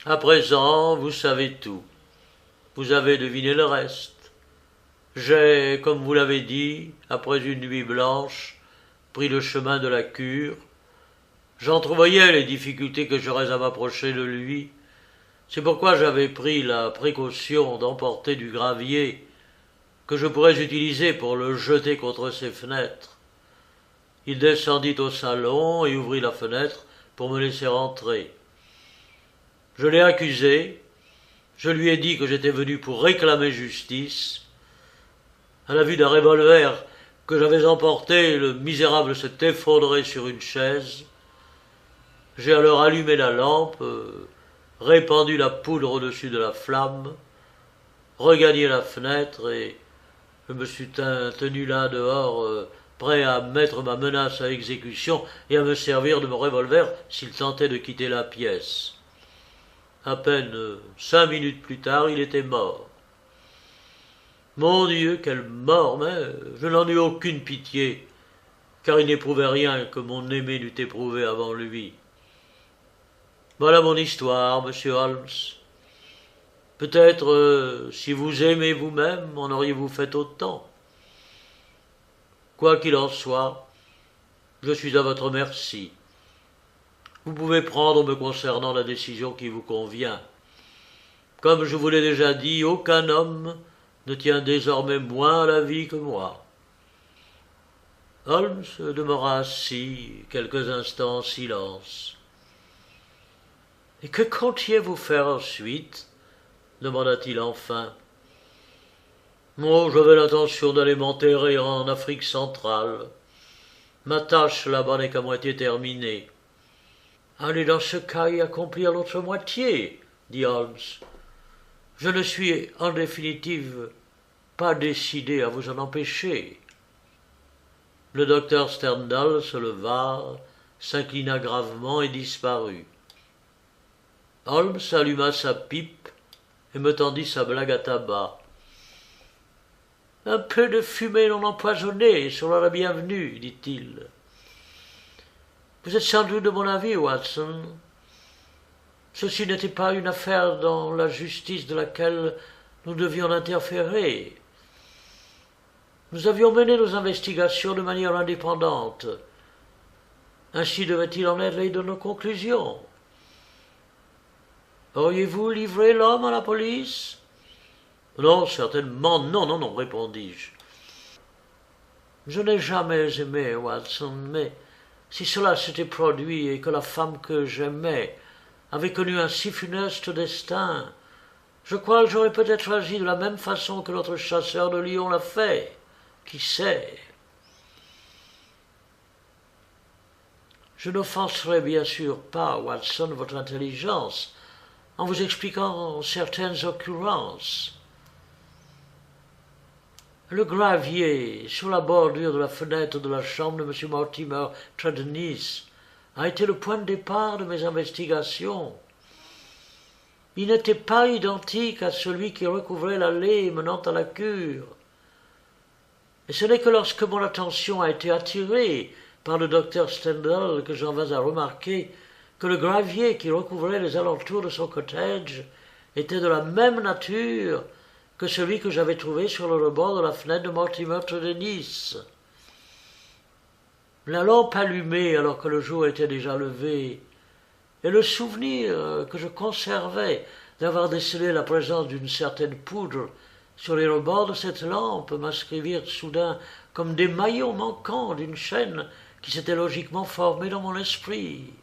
À présent, vous savez tout. Vous avez deviné le reste. J'ai, comme vous l'avez dit, après une nuit blanche, pris le chemin de la cure. J'entrevoyais les difficultés que j'aurais à m'approcher de lui. C'est pourquoi j'avais pris la précaution d'emporter du gravier que je pourrais utiliser pour le jeter contre ses fenêtres. Il descendit au salon et ouvrit la fenêtre pour me laisser entrer. Je l'ai accusé, je lui ai dit que j'étais venu pour réclamer justice. À la vue d'un revolver que j'avais emporté, le misérable s'est effondré sur une chaise. J'ai alors allumé la lampe, répandu la poudre au-dessus de la flamme, regagné la fenêtre et je me suis tenu là dehors, prêt à mettre ma menace à exécution et à me servir de mon revolver s'il tentait de quitter la pièce. À peine 5 minutes plus tard, il était mort. Mon Dieu, quelle mort, mais je n'en eus aucune pitié, car il n'éprouvait rien que mon aimé n'eût éprouvé avant lui. Voilà mon histoire, monsieur Holmes. Peut-être, si vous aimez vous-même, en auriez-vous fait autant. Quoi qu'il en soit, je suis à votre merci. Vous pouvez prendre me concernant la décision qui vous convient. Comme je vous l'ai déjà dit, aucun homme ne tient désormais moins à la vie que moi. Holmes demeura assis quelques instants en silence. « Et que comptiez-vous faire ensuite ?» demanda-t-il enfin. « Oh, j'avais l'intention d'aller m'enterrer en Afrique centrale. Ma tâche là-bas n'est qu'à moitié terminée. »« Allez dans ce cas y accomplir l'autre moitié, » dit Holmes. « Je ne suis en définitive pas décidé à vous en empêcher. » Le docteur Stendhal se leva, s'inclina gravement et disparut. Holmes alluma sa pipe et me tendit sa blague à tabac. « Un peu de fumée non empoisonnée sera la bienvenue, dit-il. Vous êtes sans doute de mon avis, Watson. Ceci n'était pas une affaire dans la justice de laquelle nous devions interférer. Nous avions mené nos investigations de manière indépendante. Ainsi devait-il en être de nos conclusions. Auriez-vous livré l'homme à la police? Non, certainement, non, répondis-je. Je n'ai jamais aimé Watson, mais si cela s'était produit et que la femme que j'aimais avait connu un si funeste destin, je crois que j'aurais peut-être agi de la même façon que notre chasseur de lions l'a fait. Qui sait? Je n'offenserai bien sûr pas, Watson, votre intelligence, en vous expliquant certaines occurrences. Le gravier sur la bordure de la fenêtre de la chambre de M. Mortimer Trelawney a été le point de départ de mes investigations. Il n'était pas identique à celui qui recouvrait l'allée menant à la cure. Et ce n'est que lorsque mon attention a été attirée par le docteur Stendhal que j'en vins à remarquer que le gravier qui recouvrait les alentours de son cottage était de la même nature que celui que j'avais trouvé sur le rebord de la fenêtre de Mortimer Trelawney. La lampe allumée alors que le jour était déjà levé, et le souvenir que je conservais d'avoir décelé la présence d'une certaine poudre sur les rebords de cette lampe m'inscrivirent soudain comme des maillons manquants d'une chaîne qui s'était logiquement formée dans mon esprit.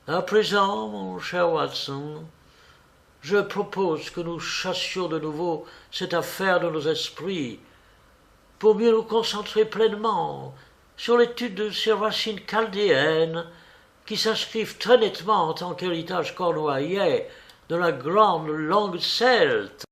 À présent, mon cher Watson, je propose que nous chassions de nouveau cette affaire de nos esprits pour mieux nous concentrer pleinement sur l'étude de ces racines chaldéennes qui s'inscrivent très nettement en tant qu'héritage cornouaillais de la grande langue celte.